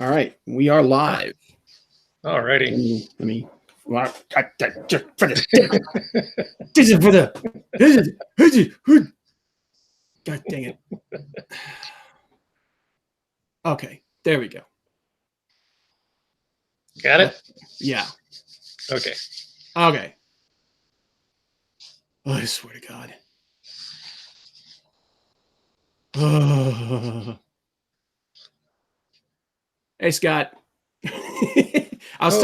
All right, we are live. Alrighty. Let me. This is for the. God dang it. Okay, there we go. Got it? Yeah. Okay. Okay. Oh, I swear to God. Hey, Scott. I was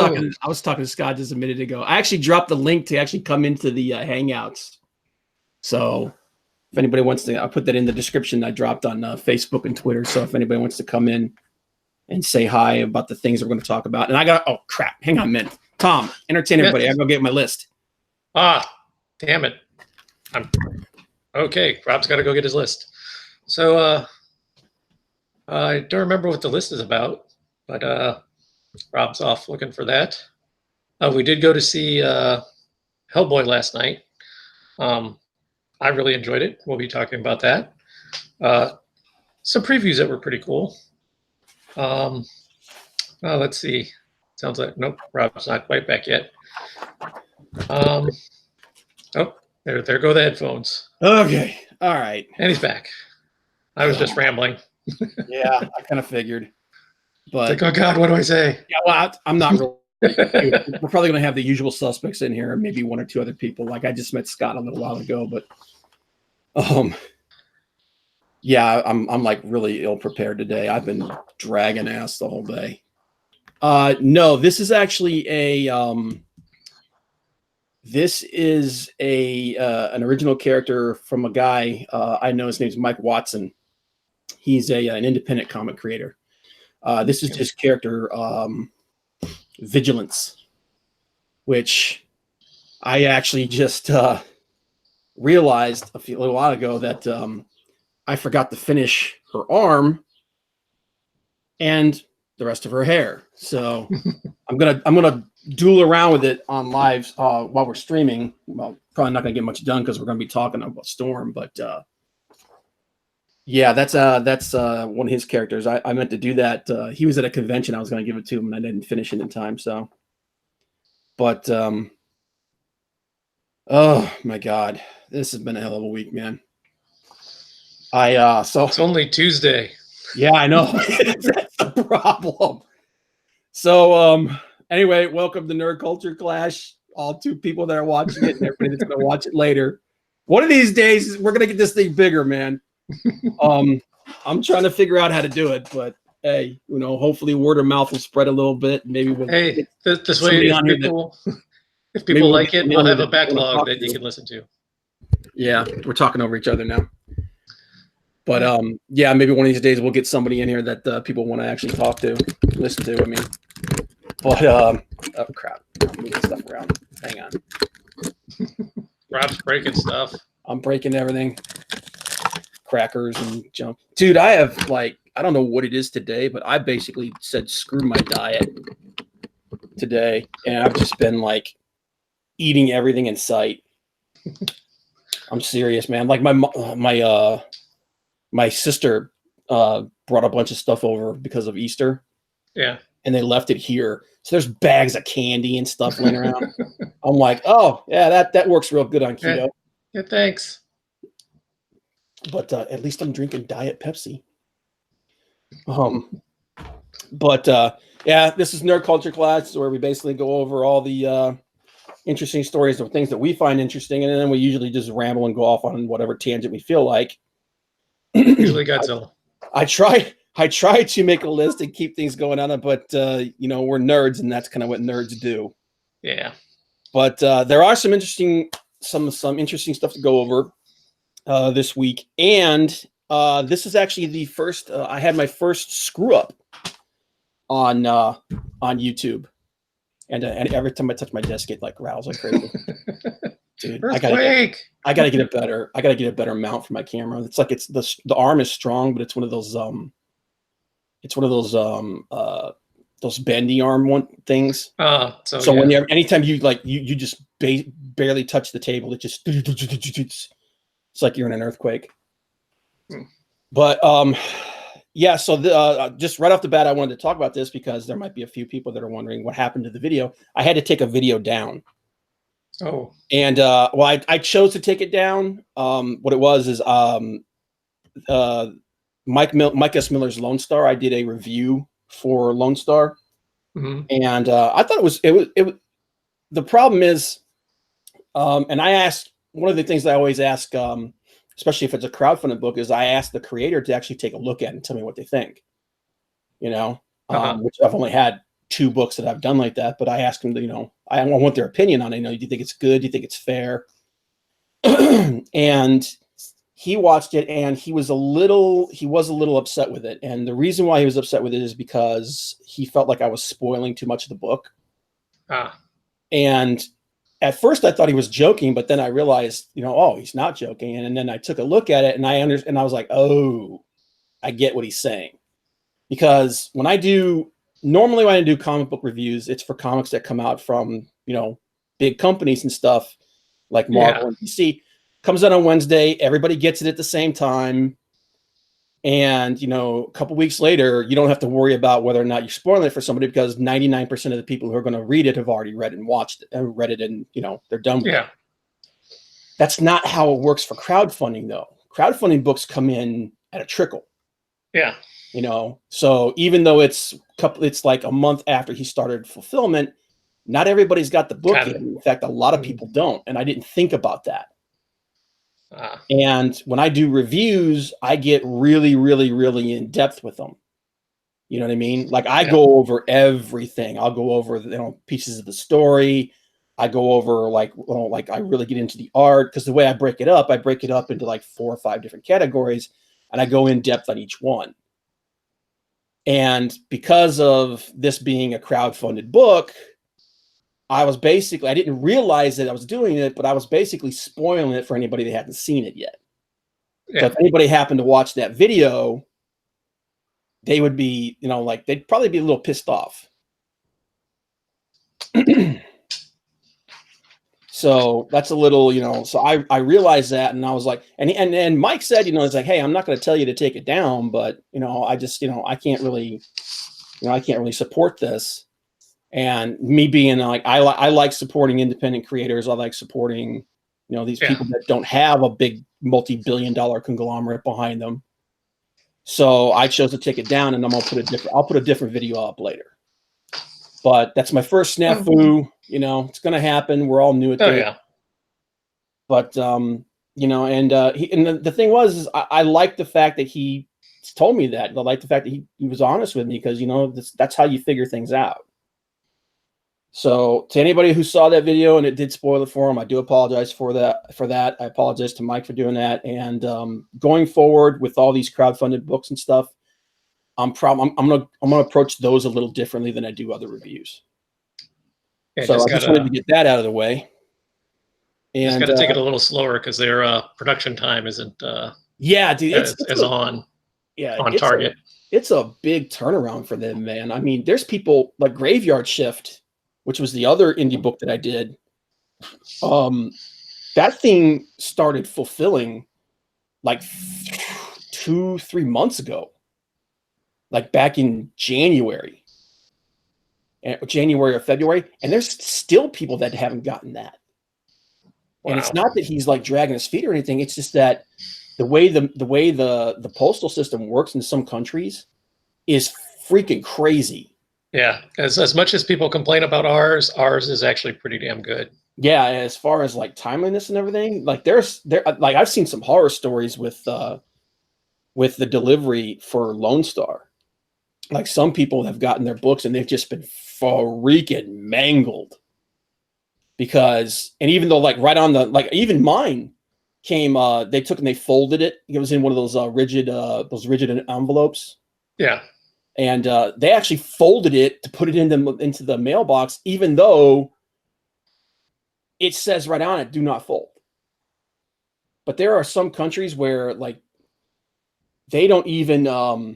talking to Scott just a minute ago. I actually dropped the link to actually come into the Hangouts. So if anybody wants to, I'll put that in the description I dropped on Facebook and Twitter. So if anybody wants to come in and say hi about the things we're going to talk about. And I got, oh crap, hang on a minute. Tom, entertain everybody. I go get my list. Damn it. Okay, Rob's got to go get his list. So I don't remember what the list is about, but Rob's off looking for that. We did go to see Hellboy last night. I really enjoyed it. We'll be talking about that. Some previews that were pretty cool. Let's see. Sounds like, nope, Rob's not quite back yet. Oh, there go the headphones. Okay. All right. And he's back. I was just rambling. Yeah, I kind of figured. But it's like, oh God, what do I say? Yeah, well, I'm not really. We're probably going to have the usual suspects in here, maybe one or two other people. Like I just met Scott a little while ago, but yeah, I'm like really ill prepared today. I've been dragging ass the whole day. No, this is actually an original character from a guy I know. His name's Mike Watson. He's an independent comic creator. This is his character, Vigilance, which I actually just realized a little while ago that I forgot to finish her arm and the rest of her hair. So I'm gonna duel around with it on live while we're streaming. Well, probably not gonna get much done because we're gonna be talking about Storm, but yeah, that's one of his characters. I meant to do that. He was at a convention. I was gonna give it to him, and I didn't finish it in time. So, but oh my God, this has been a hell of a week, man. So it's only Tuesday. Yeah, I know. That's the problem. So anyway, welcome to Nerd Culture Clash. All two people that are watching it and everybody that's gonna watch it later. One of these days, we're gonna get this thing bigger, man. I'm trying to figure out how to do it, but hey, hopefully word of mouth will spread a little bit. Maybe we'll this way if people like it, we'll have a backlog that you can listen to. Yeah, we're talking over each other now. But yeah, maybe one of these days we'll get somebody in here that people want to actually talk to, listen to. I mean, but oh crap, I'm moving stuff around. Hang on. Rob's breaking stuff. I'm breaking everything. Crackers and junk. Dude, I have I don't know what it is today, but I basically said screw my diet today, and I've just been eating everything in sight. I'm serious, man. Like my sister brought a bunch of stuff over because of Easter. Yeah. And they left it here. So there's bags of candy and stuff laying around. I'm like, oh yeah, that works real good on keto. Yeah, thanks. But at least I'm drinking Diet Pepsi. But yeah, this is Nerd Culture Class, where we basically go over all the interesting stories of things that we find interesting, and then we usually just ramble and go off on whatever tangent we feel like. Usually Godzilla. I try to make a list and keep things going on it, but we're nerds, and that's kind of what nerds do. Yeah. But there are some interesting stuff to go over this week, and this is actually the first. I had my first screw up on YouTube, and every time I touch my desk, it rattles like crazy. Dude, I gotta get a better mount for my camera. It's like the arm is strong, but it's one of those bendy arm things. So when anytime you just barely touch the table, it just it's like you're in an earthquake. But Yeah, so just right off the bat, I wanted to talk about this because there might be a few people that are wondering what happened to the video. I had to take a video down. Oh. And well, I chose to take it down. What it was is Mike S. Miller's Lone Star. I did a review for Lone Star, and I thought it was. The problem is, and I asked, one of the things I always ask, especially if it's a crowdfunded book, is I ask the creator to actually take a look at it and tell me what they think. You know, which I've only had 2 books that I've done like that, but I ask them to, you know, I want their opinion on it. You know, do you think it's good? Do you think it's fair? And he watched it and he was a little upset with it. And the reason why he was upset with it is because he felt like I was spoiling too much of the book. And at first I thought he was joking, but then I realized, you know, oh, he's not joking. And then I took a look at it and I was like, oh, I get what he's saying. Because normally when I do comic book reviews, it's for comics that come out from, you know, big companies and stuff like Marvel and DC. Comes out on Wednesday, everybody gets it at the same time. And, you know, a couple weeks later, you don't have to worry about whether or not you're spoiling it for somebody because 99% of the people who are going to read it have already read and watched it and read it and, you know, they're done with it. That's not how it works for crowdfunding, though. Crowdfunding books come in at a trickle. You know, so even though it's like a month after he started fulfillment, not everybody's got the book yet. In fact, a lot of people don't. And I didn't think about that. And when I do reviews, I get really, really, really in depth with them. You know what I mean? Like I go over everything. I'll go over, you know, pieces of the story. I go over like I really get into the art because the way I break it up into like 4 or 5 different categories, and I go in depth on each one. And because of this being a crowdfunded book, I didn't realize that I was doing it, but I was basically spoiling it for anybody that hadn't seen it yet. So if anybody happened to watch that video, they would be, you know, like they'd probably be a little pissed off. So that's a little, you know, so I realized that, and I was like, and Mike said, you know, it's like, hey, I'm not going to tell you to take it down, but, you know, I just, you know, I can't really support this. And me being like, I like supporting independent creators. I like supporting, you know, these people that don't have a big multi-billion-dollar conglomerate behind them. So I chose to take it down, and I'll put a different video up later. But that's my first snafu. You know, it's going to happen. We're all new at this. But, you know, and the thing was, I like the fact that he told me that. I like the fact that he was honest with me because, you know, that's how you figure things out. So to anybody who saw that video and it did spoil it for him, I do apologize for that. I apologize to Mike for doing that. And going forward with all these crowdfunded books and stuff, I'm gonna approach those a little differently than I do other reviews. So I just wanted to get that out of the way. And just got to take it a little slower because their production time isn't dude, it's on target. It's a big turnaround for them, man. I mean, there's people like Graveyard Shift, which was the other indie book that I did. That thing started fulfilling like 2-3 months ago, like back in January or February, and there's still people that haven't gotten that. Wow. And it's not that he's like dragging his feet or anything. It's just that the way the postal system works in some countries is freaking crazy. Yeah, as much as people complain about ours is actually pretty damn good. Yeah, as far as like timeliness and everything, like like I've seen some horror stories with the delivery for Lone Star. Like some people have gotten their books and they've just been freaking mangled because, and even though like right on the, like even mine came, they took and they folded it. It was in one of those rigid envelopes. Yeah. And they actually folded it to put it into the mailbox, even though it says right on it, do not fold. But there are some countries where like they don't even, I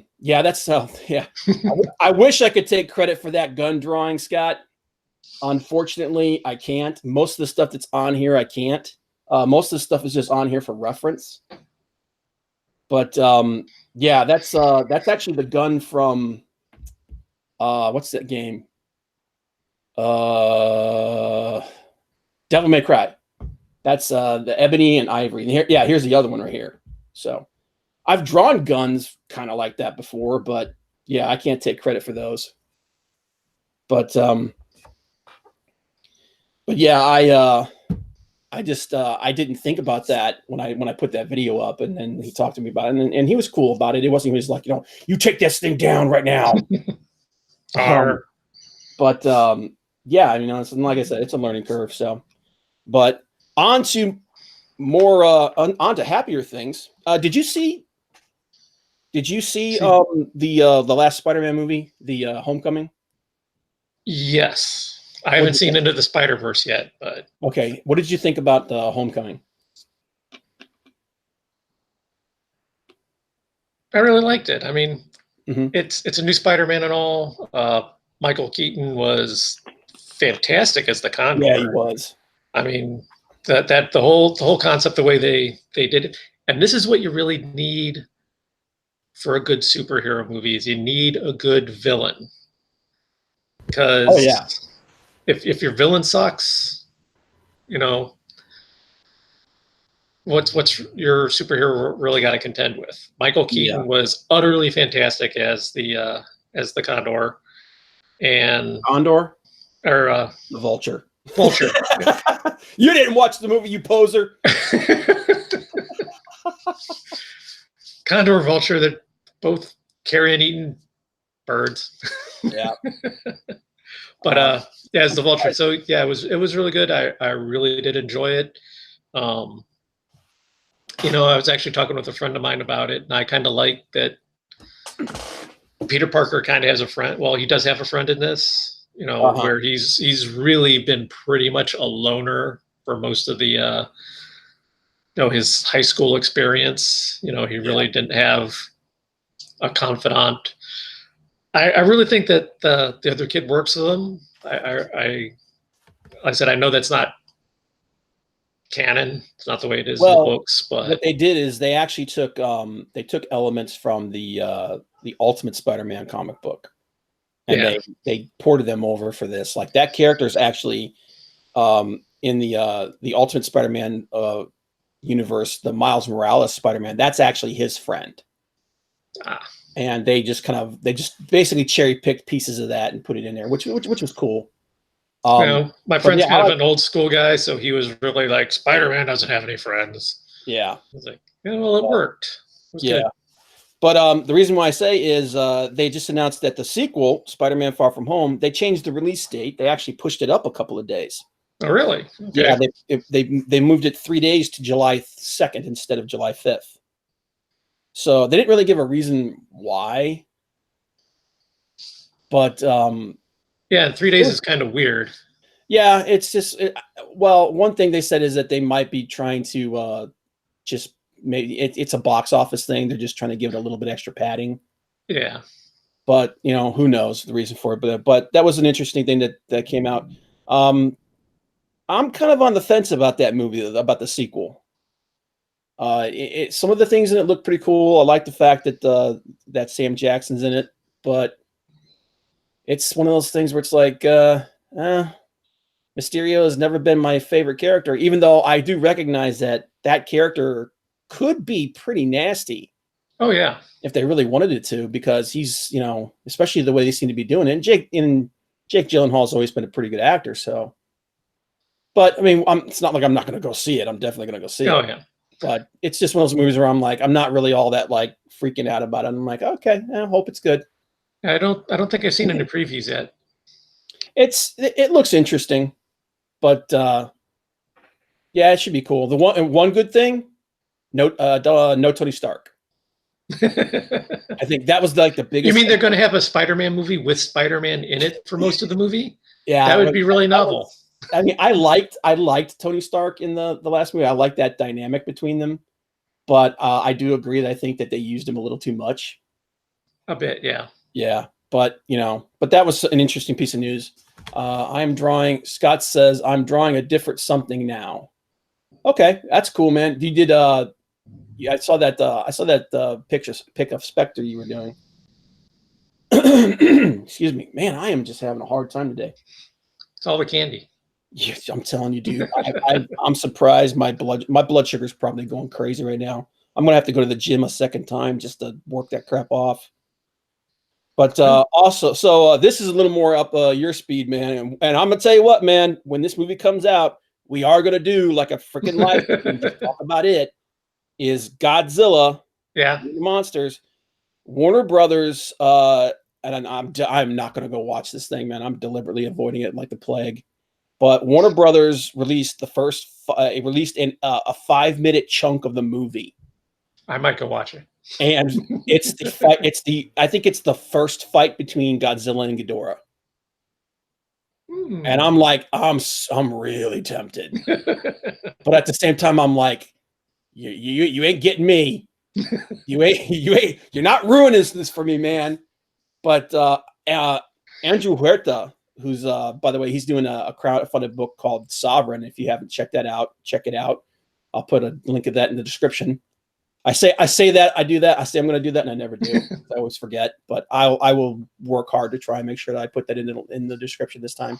wish I could take credit for that gun drawing, Scott. Unfortunately, I can't. Most of the stuff that's on here, I can't. Most of the stuff is just on here for reference. But Yeah, that's actually the gun from what's that game? Uh Devil May Cry. That's the ebony and ivory. And here, yeah, here's the other one right here. So I've drawn guns kind of like that before, but yeah, I can't take credit for those. But but yeah, I just I didn't think about that when I put that video up, and then he talked to me about it, and he was cool about it. It wasn't, he was like, you take this thing down right now. um, but yeah, I mean, like I said, it's a learning curve. So, but on to more on to happier things. Did you see the last Spider-Man movie, the Homecoming? Yes. I What did haven't you seen think? Into the Spider-Verse yet, but Okay, what did you think about the Homecoming? I really liked it. I mean, Hmm. it's a new Spider-Man and all. Michael Keaton was fantastic as the Yeah, he Condor. was. I mean, that the whole concept, the way they did it, and this is what you really need for a good superhero movie is you need a good villain. Oh yeah, Because if your villain sucks, you know, what's your superhero really got to contend with? Michael yeah. Keaton was utterly fantastic as the Condor, and Condor, or the Vulture. Vulture. You didn't watch the movie, you poser. Condor, Vulture, they're both carrion eating birds. Yeah. But yeah, as the Vulture. I- So yeah, it was really good. I really did enjoy it. Um, I was actually talking with a friend of mine about it, and I kind of like that Peter Parker kind of has a friend. Well, he does have a friend in this, uh-huh. where he's really been pretty much a loner for most of the his high school experience. He Yeah. really didn't have a confidant. I really think that the other kid works with him. I said I know that's not canon. It's not the way it is in the Well, books, what but they did is they took elements from the Ultimate Spider-Man comic book, and yeah, they ported them over for this. Like that character is actually in the Ultimate Spider-Man universe, the Miles Morales Spider-Man. That's actually his friend. ah, And they just basically cherry picked pieces of that and put it in there, which was cool. my But friend's yeah, I kind of like, an old school guy, so he was really like Spider-Man doesn't have any friends. yeah, I was like, yeah, well, it worked. It was yeah. good. But the reason why I say is they just announced that the sequel, Spider-Man: Far From Home, they changed the release date. They actually pushed it up a couple of days. Oh, really? Yeah, Okay. they moved it 3 days to July 2nd instead of July 5th. So they didn't really give a reason why, but Yeah, and 3 days is kind of weird. yeah, it's just well, one thing they said is that they might be trying to just maybe it's a box office thing. They're just trying to give it a little bit extra padding. Yeah. But who knows the reason for it. But that was an interesting thing that came out. Um, I'm kind of on the fence about that movie, about the sequel. Some of the things in it look pretty cool. I like the fact that Sam Jackson's in it, but it's one of those things where it's like, Mysterio has never been my favorite character, even though I do recognize that character could be pretty nasty Oh, yeah. if they really wanted it to, because he's, especially the way they seem to be doing it. And Jake Gyllenhaal's always been a pretty good actor. So, but I mean, it's not like I'm not going to go see it. I'm definitely going to go see Oh, it. yeah. But it's just one of those movies where I'm like, I'm not really all that like freaking out about it. I'm like, okay, I hope it's good. I don't think I've seen any previews yet. It looks interesting, but yeah, it should be cool. The one good thing, no Tony Stark. I think that was like the You biggest mean thing. they're going to have a Spider-Man movie with Spider-Man in it for most of the movie? Yeah, That would be really that novel. was. I mean, I liked Tony Stark in the last movie. I liked that dynamic between them, but I do agree that I think that they used him a little too much. A bit, yeah. Yeah, but but that was an interesting piece of news. Scott says I'm drawing a different something now. Okay, that's cool, man. You did Yeah, I saw that. Pick of Spectre you were doing. Excuse me, man. I am just having a hard time today. It's all the candy. Yes, I'm telling you, dude. I'm surprised my blood sugar is probably going crazy right now. I'm gonna have to go to the gym a second time just to work that crap off. But also, so this is a little more up your speed, man. And I'm gonna tell you what, man. When this movie comes out, we are gonna do like a freaking live stream, just talk about it. Is Godzilla, Yeah. the monsters, Warner Brothers, and I'm not gonna go watch this thing, man. I'm deliberately avoiding it like the plague. But Warner Brothers released released a 5-minute chunk of the movie. I might go watch it. And it's the fight. I think it's the first fight between Godzilla and Ghidorah. And I'm like, I'm really tempted, but at the same time, I'm like, you ain't getting me. You're not ruining this for me, man. But Andrew Huerta, who's by the way, he's doing a crowdfunded book called Sovereign. If you haven't checked that out, check it out. I'll put a link of that in the description. I say that, I do that. I say I'm going to do that, and I never do. I always forget, but I will work hard to try and make sure that I put that in the description this time.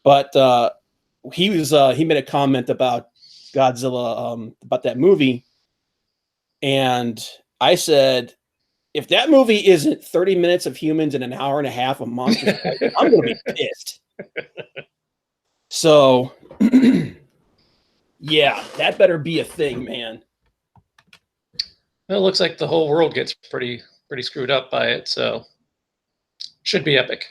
But he made a comment about Godzilla, about that movie, and I said, if that movie isn't 30 minutes of humans and an hour and a half of monsters, I'm going to be pissed. So, yeah, that better be a thing, man. Well, it looks like the whole world gets pretty screwed up by it, so should be epic.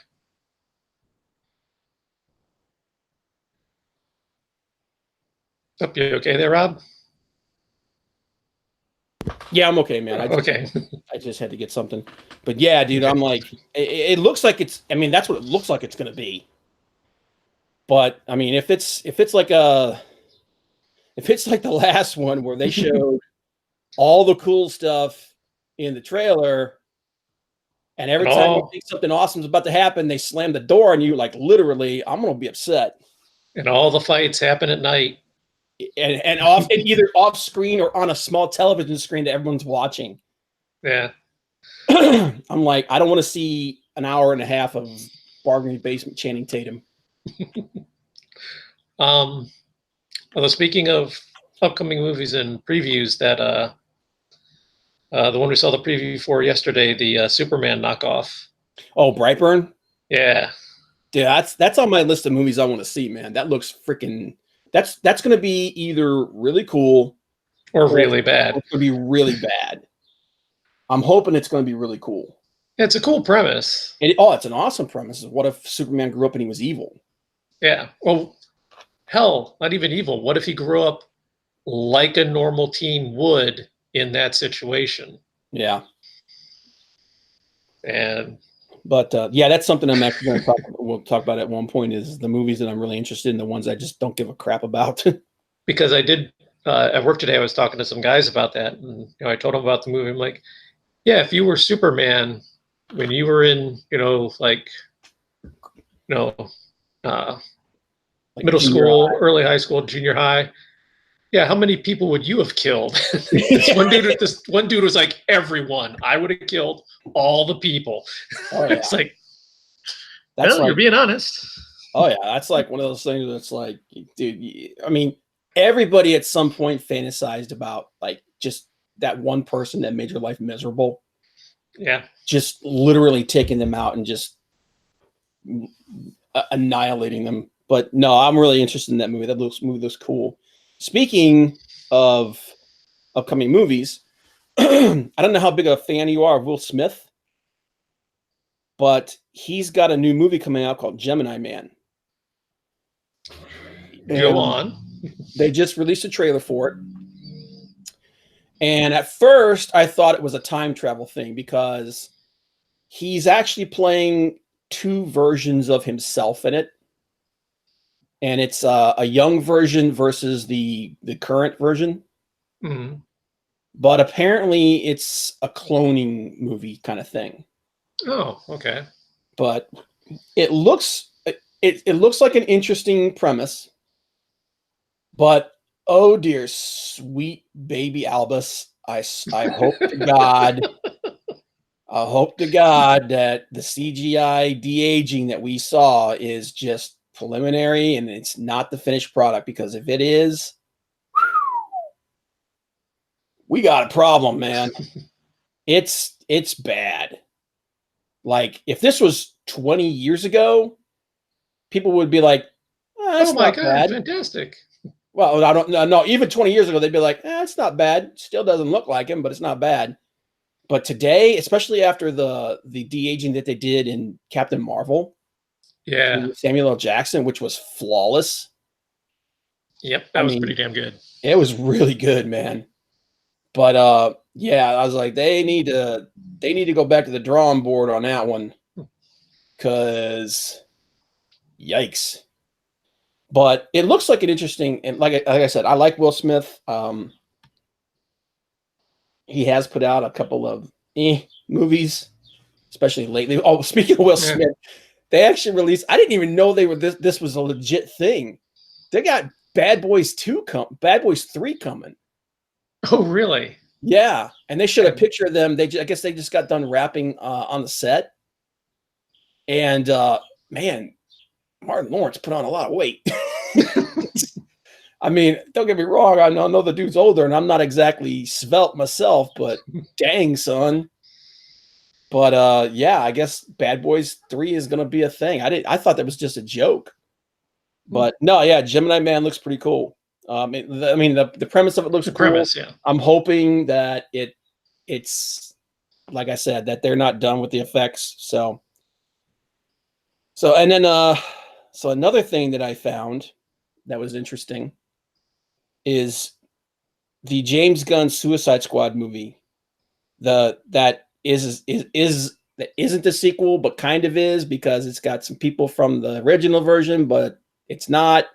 Hope you okay there, Rob? Yeah, I'm okay, man. I just had to get something. But yeah, dude, I'm like, it looks like it's, I mean, that's what it looks like it's going to be. But I mean, if it's like the last one where they showed all the cool stuff in the trailer, and every time you think something awesome is about to happen, they slam the door on you, like literally, I'm going to be upset. And all the fights happen at night. And either off screen or on a small television screen that everyone's watching. Yeah. I'm like, I don't want to see an hour and a half of bargaining basement Channing Tatum. Although speaking of upcoming movies and previews, that the one we saw the preview for yesterday, the Superman knockoff. Oh, Brightburn? Yeah. Dude, that's on my list of movies I want to see, man. That looks freaking, that's going to be either really cool or really bad. It's going to be really bad. I'm hoping it's going to be really cool. It's a cool premise. It's an awesome premise. What if Superman grew up and he was evil? Yeah. Well, hell, not even evil. What if he grew up like a normal teen would in that situation? Yeah. But yeah, that's something I'm actually going to we'll talk about at one point, is the movies that I'm really interested in, the ones I just don't give a crap about. Because I did at work today, I was talking to some guys about that, and I told them about the movie. I'm like, yeah, if you were Superman when you were in, like middle school, early high school, junior high, yeah, how many people would you have killed? This one dude was like, everyone. I would have killed all the people. Oh, yeah. It's like, you're being honest. Oh yeah, that's like one of those things that's like, dude, I mean, everybody at some point fantasized about like just that one person that made your life miserable. Yeah. Just literally taking them out and just annihilating them. But no, I'm really interested in that movie. That movie looks cool. Speaking of upcoming movies, I don't know how big a fan you are of Will Smith, but he's got a new movie coming out called Gemini Man. Go on. They just released a trailer for it. And at first, I thought it was a time travel thing because he's actually playing two versions of himself in it. And it's a young version versus the current version. Mm-hmm. But apparently it's a cloning movie kind of thing. Oh, okay. But it looks like an interesting premise. But Oh dear, sweet baby Albus. I hope to God, I hope to God that the CGI de-aging that we saw is just preliminary and it's not the finished product, because if it is, we got a problem, man. It's bad. Like, if this was 20 years ago, people would be like, Oh that's my not God, bad. fantastic. Well, I don't know. No, even 20 years ago, they'd be like, it's not bad. Still doesn't look like him, but it's not bad. But today, especially after the de-aging that they did in Captain Marvel, Yeah. Samuel L. Jackson, which was flawless. Yep, I that was pretty mean, damn good. it was really good, man. But yeah, I was like, they need to go back to the drawing board on that one, because yikes. But it looks like an interesting, and like I said, I like Will Smith. He has put out a couple of movies, especially lately. Oh, speaking of Will Yeah. Smith, they actually released. I didn't even know they were this was a legit thing. They got Bad Boys 2 Bad Boys 3 coming. Oh, really? Yeah, and they showed a Yeah. picture of them. I guess they just got done wrapping on the set, and man, Martin Lawrence put on a lot of weight. I mean, don't get me wrong. I know the dude's older, and I'm not exactly svelte myself, but dang, son. But yeah, I guess Bad Boys 3 is gonna be a thing. I thought that was just a joke. But no, yeah, Gemini Man looks pretty cool. I mean, the premise of it looks The cool. premise, yeah. I'm hoping that it's like I said, that they're not done with the effects. So and then so another thing that I found that was interesting is the James Gunn Suicide Squad movie. That isn't the sequel, but kind of is, because it's got some people from the original version, but it's not.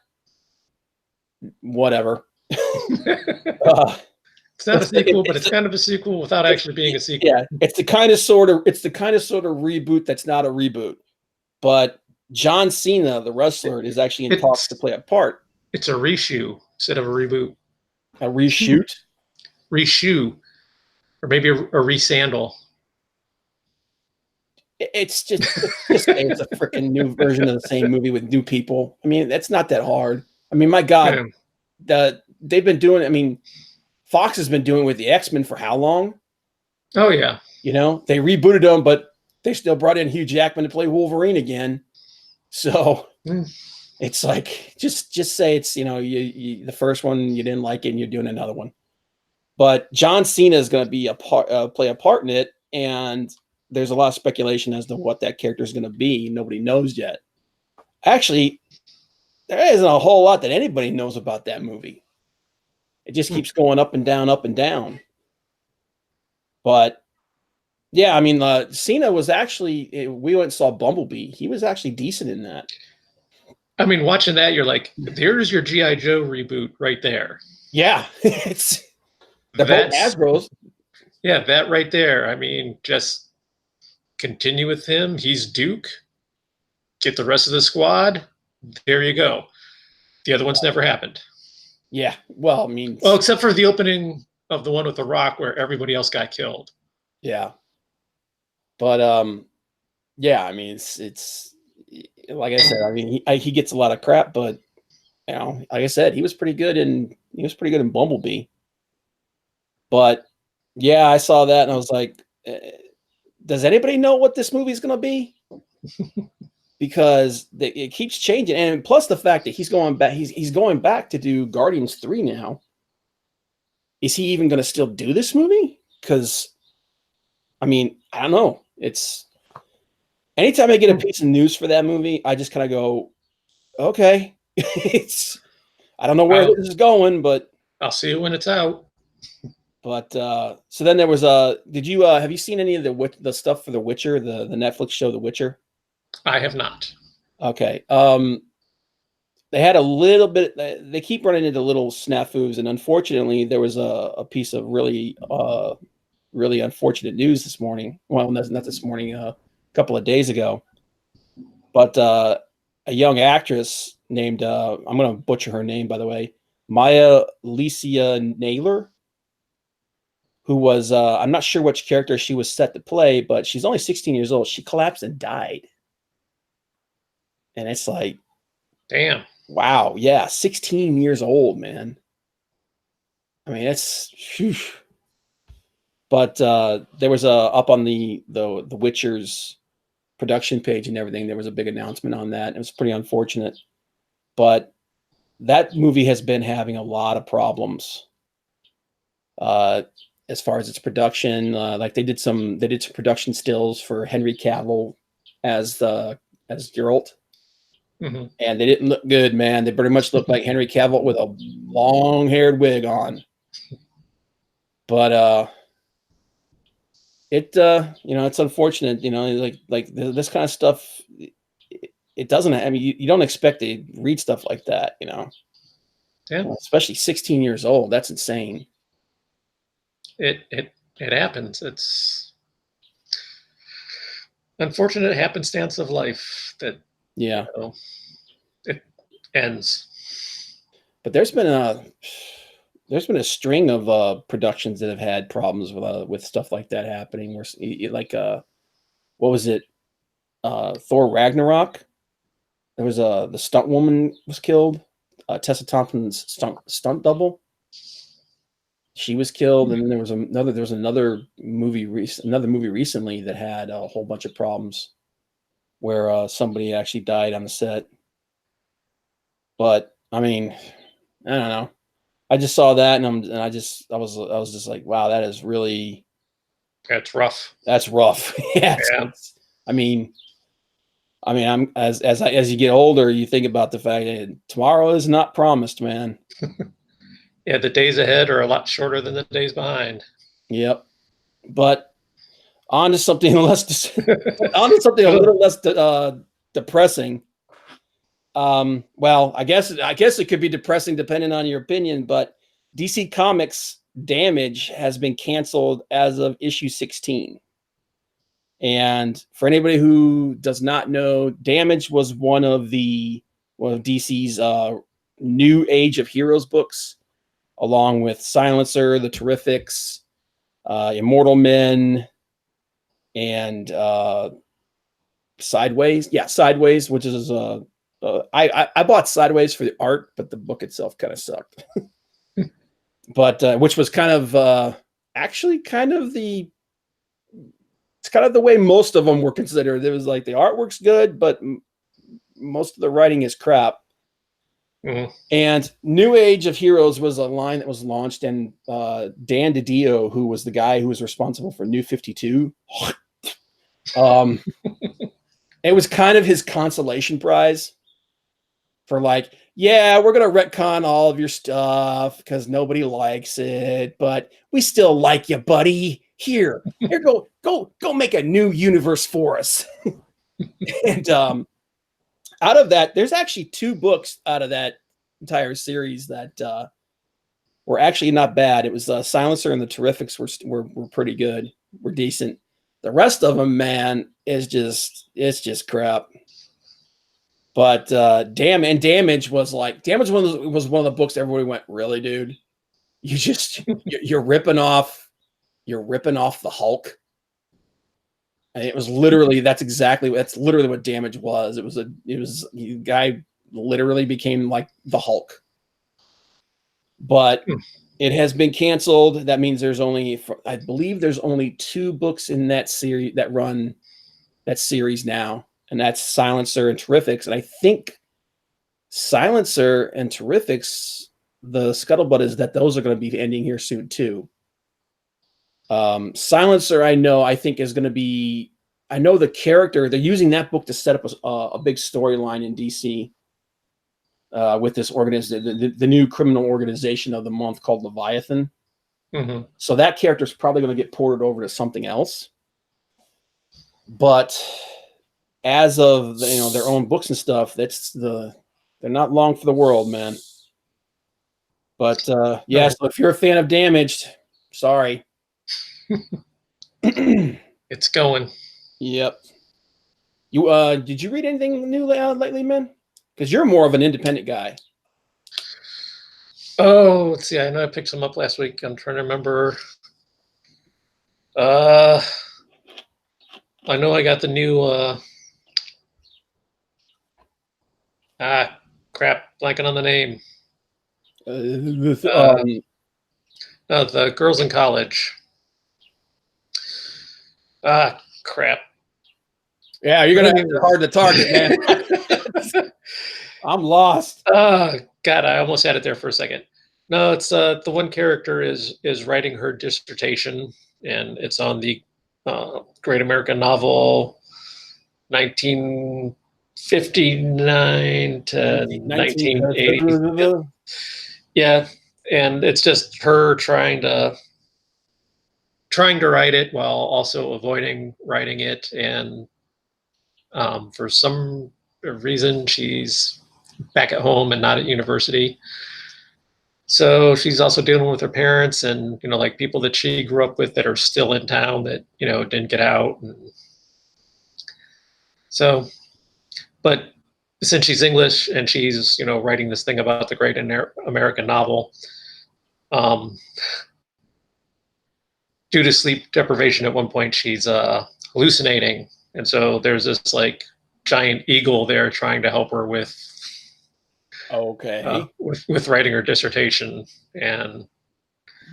Whatever. It's not a sequel, but it's kind of a sequel without actually being a sequel. Yeah, it's the kind of sort of reboot that's not a reboot. But John Cena, the wrestler, is actually in talks to play a part. It's a reshoe instead of a reboot. A reshoot? Reshoe. Or maybe a resandal. It's just it's a freaking new version of the same movie with new people. I mean, that's not that hard. I mean, my God, they've been doing. I mean, Fox has been doing it with the X-Men for how long? Oh yeah. You know, they rebooted them, but they still brought in Hugh Jackman to play Wolverine again. So it's like, just say it's, you the first one you didn't like it and you're doing another one. But John Cena is going to be play a part in it, and there's a lot of speculation as to what that character is going to be. Nobody knows yet. Actually, there isn't a whole lot that anybody knows about that movie. It just keeps going up and down, up and down. But yeah, I mean, Cena was actually, we went and saw Bumblebee. He was actually decent in that. I mean, watching that, you're like, there's your G.I. Joe reboot right there. Yeah, it's both Hasbro's. Yeah, that right there. I mean, just continue with him. He's Duke. Get the rest of the squad. There you go. The other ones never happened. Yeah, well, I mean, except for the opening of the one with The Rock where everybody else got killed. Yeah, but yeah, I mean, it's like I said. I mean, he gets a lot of crap, but like I said, he was pretty good in Bumblebee. But yeah, I saw that and I was like, does anybody know what this movie is going to be? Because it keeps changing, and plus the fact that he's going back, he's going back to do Guardians 3 now. Is he even going to still do this movie? Because I mean, I don't know. It's anytime I get a piece of news for that movie, I just kind of go, okay. I don't know where this is going, but I'll see it when it's out. But so then there was did you have you seen any of the stuff for The Witcher, the Netflix show The Witcher? I have not. Okay. They had a little bit. They keep running into little snafus, and unfortunately, there was a piece of really unfortunate news this morning. Well, not this morning. A couple of days ago. But a young actress named I'm going to butcher her name, by the way. Maya Licia Naylor, who was I'm not sure which character she was set to play, but she's only 16 years old. She collapsed and died. And it's like, Damn. wow, yeah, 16 years old, man. I mean, it's whew. But there was up on the Witcher's production page and everything. There was a big announcement on that. It was pretty unfortunate, but that movie has been having a lot of problems as far as its production. Like they did some production stills for Henry Cavill as Geralt, Mm-hmm. and they didn't look good, man. They pretty much looked like Henry Cavill with a long-haired wig on. But it's unfortunate, like this kind of stuff. It doesn't. I mean, you don't expect to read stuff like that, Yeah. Especially 16 years old. That's insane. It happens. It's unfortunate happenstance of life that it ends. But there's been a string of productions that have had problems with stuff like that happening. Where like what was it? Thor Ragnarok. There was the stunt woman was killed. Tessa Thompson's stunt double. She was killed, and then there was another movie recently that had a whole bunch of problems where somebody actually died on the set. But I mean, I don't know. I just saw that, and I was just like, wow, that is really That's rough. That's rough. Yeah. I mean, I'm as you get older, you think about the fact that tomorrow is not promised, man. Yeah, the days ahead are a lot shorter than the days behind. Yep. But on to something a little less depressing. Well, I guess it could be depressing depending on your opinion, but DC Comics Damage has been canceled as of issue 16. And for anybody who does not know, Damage was one of DC's new Age of Heroes books, along with Silencer, the Terrifics, Immortal Men, and Sideways. Yeah, Sideways, which is I bought Sideways for the art, but the book itself kind of sucked. But which was kind of actually kind of the way most of them were considered. It was like the artwork's good, but most of the writing is crap. Mm-hmm. And New Age of Heroes was a line that was launched, and Dan DiDio, who was the guy who was responsible for New 52, it was kind of his consolation prize for like, yeah, we're gonna retcon all of your stuff because nobody likes it, but we still like you, buddy. Here, go make a new universe for us. And out of that, there's actually 2 books out of that entire series that were actually not bad. It was Silencer and the Terrifics were pretty good, were decent. The rest of them, man, it's just crap. But Damage was one of the books everybody went, really, dude? You're ripping off the Hulk. And it was literally that's literally what Damage was. It was the guy literally became like the Hulk. But it has been canceled. That means I believe there's only 2 books in that series that run that series now, and that's Silencer and Terrifics. And I think Silencer and Terrifics, the scuttlebutt is that those are going to be ending here soon too. Silencer, I think is going to be. I know the character. They're using that book to set up a big storyline in DC with this organization, the new criminal organization of the month called Leviathan. Mm-hmm. So that character is probably going to get ported over to something else. But as of their own books and stuff, they're not long for the world, man. But yeah, so if you're a fan of Damaged, sorry. It's going. Yep. You did you read anything new lately, man? Because you're more of an independent guy. Oh, let's see. I know I picked some up last week. I'm trying to remember. Uh, I know I got the new. Crap, blanking on the name. Uh, the Girls in College. Crap. Yeah, you're gonna have to hard to target, man. I'm lost. God, I almost had it there for a second. No, it's the one character is writing her dissertation, and it's on the Great American Novel, 1959 to 1980. Yeah, and it's just her trying to write it while also avoiding writing it, and for some reason she's back at home and not at university. So she's also dealing with her parents and, like people that she grew up with that are still in town that, didn't get out. And so, but since she's English and she's, writing this thing about the great American novel, due to sleep deprivation at one point, she's hallucinating. And so there's this like giant eagle there trying to help her with with writing her dissertation. And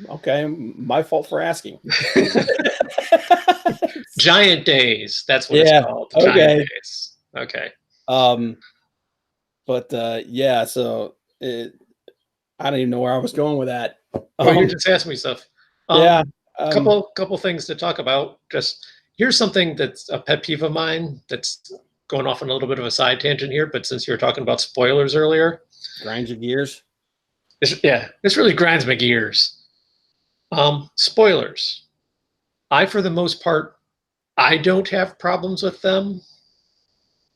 okay, my fault for asking. Giant Days, that's what it's called. Giant Days. Okay. But yeah, so I don't even know where I was going with that. You just asked me stuff. Couple things to talk about. Just here's something that's a pet peeve of mine that's going off on a little bit of a side tangent here, but since you were talking about spoilers earlier, grinds your gears. This really grinds my gears. Spoilers. For the most part, I don't have problems with them.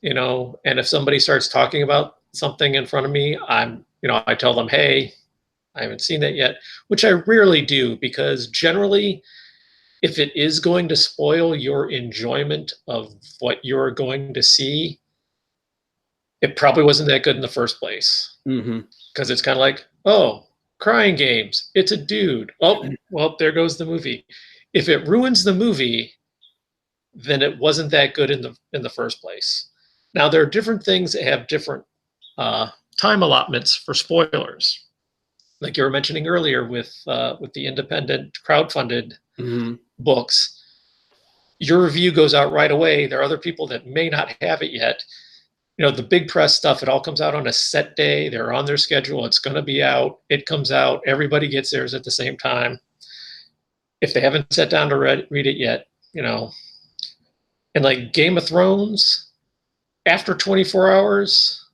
And if somebody starts talking about something in front of me, I tell them, hey, I haven't seen that yet, which I rarely do, because generally, if it is going to spoil your enjoyment of what you're going to see, it probably wasn't that good in the first place. Because it's kind of like, oh, crying games, it's a dude. Oh, well, there goes the movie. If it ruins the movie, then it wasn't that good in the first place. Now, there are different things that have different time allotments for spoilers. Like you were mentioning earlier with the independent crowdfunded books, your review goes out right away. There are other people that may not have it yet. The big press stuff, it all comes out on a set day. They're on their schedule. It's going to be out. It comes out. Everybody gets theirs at the same time. If they haven't sat down to read it yet, and like Game of Thrones, after 24 hours,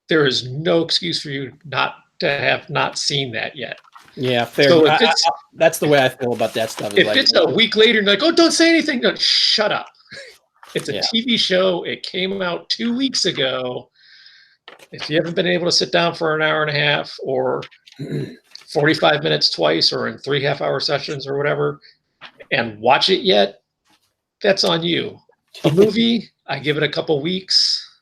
there is no excuse for you not to have not seen that yet. Yeah, fair. So that's the way I feel about that stuff. If it's a week later and like, oh, don't say anything. No, shut up. It's a TV show. It came out 2 weeks ago. If you haven't been able to sit down for an hour and a half or 45 minutes twice or in 3 half-hour sessions or whatever and watch it yet, that's on you. A movie, I give it a couple weeks,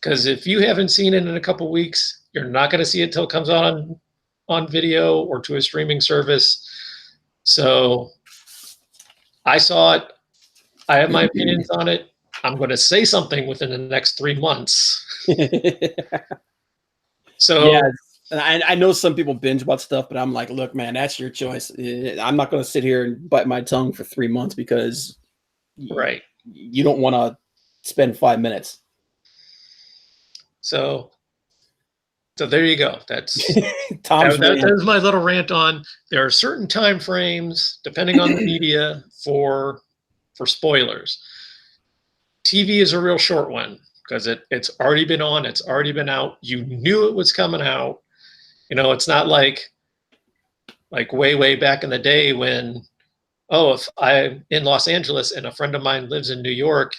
because if you haven't seen it in a couple weeks, you're not going to see it till it comes out on video or to a streaming service. So I saw it. I have my opinions on it. I'm going to say something within the next 3 months. So yeah, I know some people binge watch stuff, but I'm like, look, man, that's your choice. I'm not going to sit here and bite my tongue for 3 months because you don't want to spend 5 minutes. So there you go. That's that's my little rant on. There are certain time frames, depending on the media, for spoilers. TV is a real short one because it's already been on, it's already been out. You knew it was coming out. It's not like way back in the day when, if I'm in Los Angeles and a friend of mine lives in New York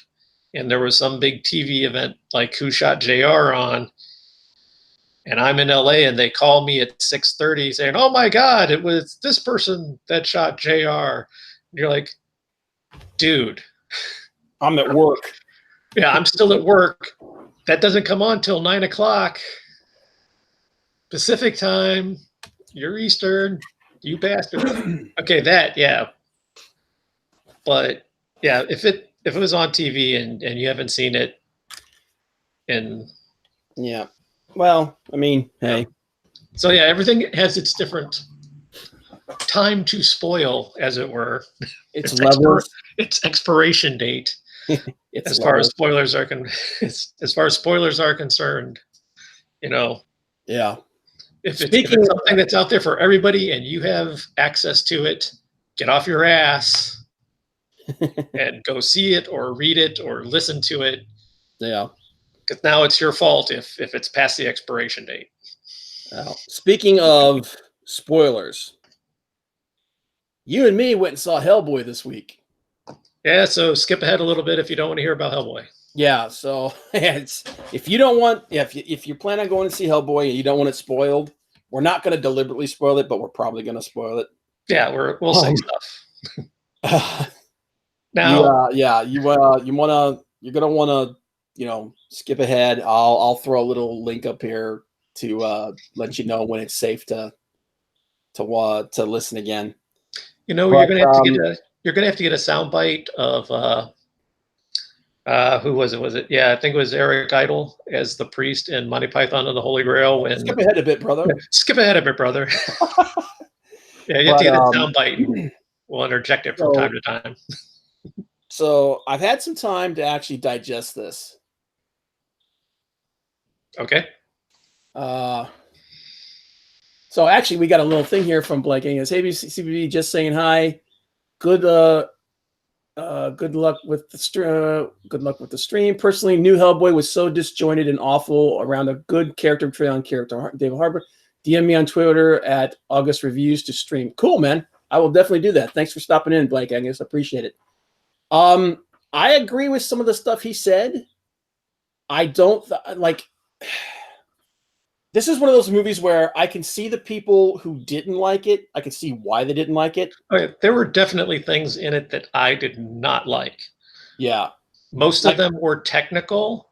and there was some big TV event like Who Shot JR on, and I'm in LA and they call me at 6:30 saying, oh my God, it was this person that shot JR. And you're like, dude, I'm at work. Yeah, I'm still at work. That doesn't come on till 9 o'clock Pacific time. You're Eastern, you bastard. Okay, that, yeah. But yeah, if it was on TV and you haven't seen it, and Yeah. Well, I mean, hey. So yeah, everything has its different time to spoil, as it were. It's levels. Its expiration date. It's as far as levels. spoilers are as far as spoilers are concerned, you know. Yeah. If it's something that's out there for everybody and you have access to it, get off your ass and go see it or read it or listen to it. Yeah. Because now it's your fault if it's past the expiration date. Speaking of spoilers, you and me went and saw Hellboy this week. Yeah, so skip ahead a little bit if you don't want to hear about Hellboy. Yeah, so if you don't want, if you plan on going to see Hellboy and you don't want it spoiled, we're not going to deliberately spoil it, but we're probably going to spoil it. Yeah, we'll say stuff. Now, you're gonna want to, skip ahead. I'll throw a little link up here to let you know when it's safe to listen again. You're gonna have to get a soundbite of who was it? Was it? Yeah, I think it was Eric Idle as the priest in Monty Python and the Holy Grail. Skip ahead a bit, brother. Skip ahead a bit, brother. Yeah, you have to get a soundbite. We'll interject it from time to time. So I've had some time to actually digest this. Okay. So actually, we got a little thing here from Blake. Hey, CBB, just saying hi. Good luck with the stream. Personally, new Hellboy was so disjointed and awful around a good character portrayal on character. David Harbour, DM me on Twitter at August Reviews to stream. Cool, man. I will definitely do that. Thanks for stopping in, Blake. I guess appreciate it. I agree with some of the stuff he said. I don't like. This is one of those movies where I can see the people who didn't like it. I can see why they didn't like it. Okay, there were definitely things in it that I did not like. Yeah. Most of them were technical,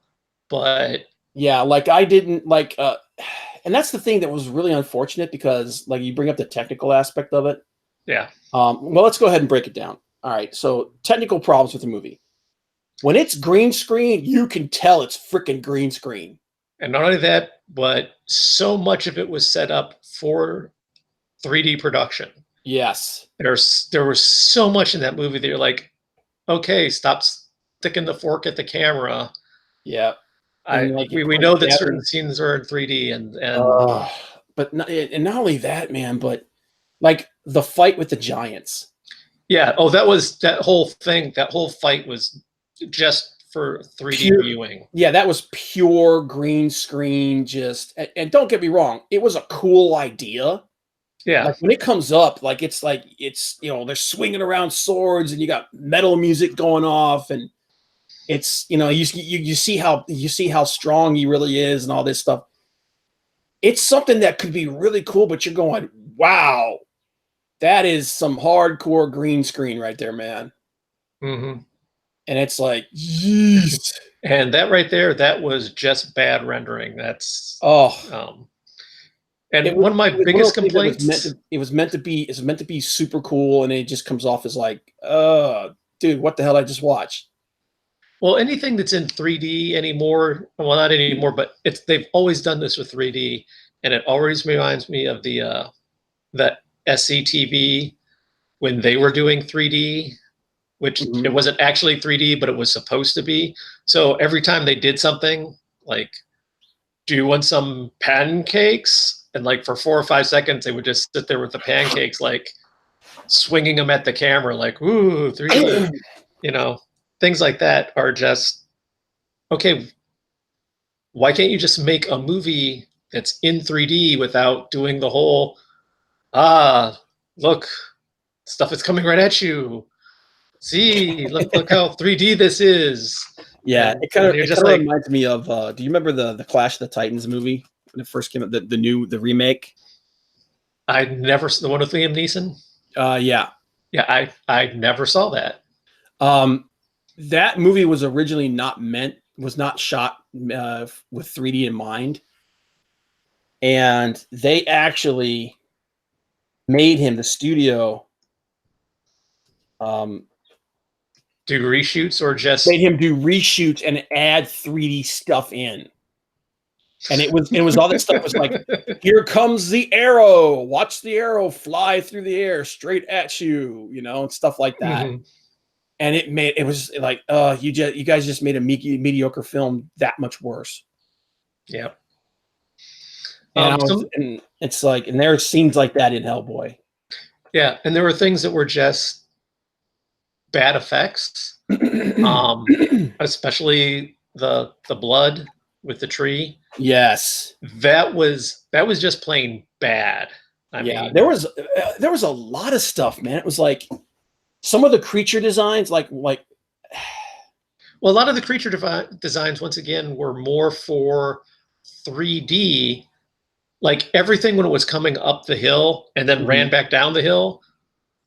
but yeah, like I didn't like and that's the thing that was really unfortunate because like you bring up the technical aspect of it. Yeah. Well, let's go ahead and break it down. All right. So technical problems with the movie. When it's green screen, you can tell it's freaking green screen. And not only that, but so much of it was set up for 3D production. Yes. There was so much in that movie that you're like, okay, stop sticking the fork at the camera. Yeah. We know that certain scenes are in 3D and but not only that, man, but like the fight with the giants. Yeah. Oh, that whole fight was just for 3D viewing. Yeah, that was pure green screen. And don't get me wrong, it was a cool idea. Yeah. Like when it comes up, it's they're swinging around swords and you got metal music going off and it's you see how strong he really is and all this stuff. It's something that could be really cool, but you're going, wow, that is some hardcore green screen right there, man. Mm-hmm. And it's like, jeez. And that right there, that was just bad rendering. That's one of my biggest complaints. It was meant to be super cool, and it just comes off as like, dude, what the hell I just watched? Well, anything that's in 3D anymore, well, not anymore, but they've always done this with 3D, and it always reminds me of the SCTV when they were doing 3D, which it wasn't actually 3D, but it was supposed to be. So every time they did something like, do you want some pancakes? And like for 4 or 5 seconds, they would just sit there with the pancakes, like swinging them at the camera, like, ooh, 3D, things like that are just, okay, why can't you just make a movie that's in 3D without doing the whole, look, stuff is coming right at you. See, look how 3D this is. Yeah, it kind of reminds me of. Do you remember the Clash of the Titans movie when it first came out? The remake. I never the one with Liam Neeson. Yeah. I never saw that. That movie was originally was not shot with 3D in mind, and they actually made him, the studio, Do reshoots or just made him do reshoots and add 3D stuff in. And it was all that stuff was like, here comes the arrow. Watch the arrow fly through the air straight at you, and stuff like that. Mhm. And it was like, you guys just made a mediocre film that much worse. Yeah. And it's like, and there are scenes like that in Hellboy. Yeah, and there were things that were just bad effects. Especially the blood with the tree. Yes. That was just plain bad. I mean, there was a lot of stuff, man. It was like some of the creature designs, like well, a lot of the creature designs, once again, were more for 3D. Like everything when it was coming up the hill and then ran back down the hill.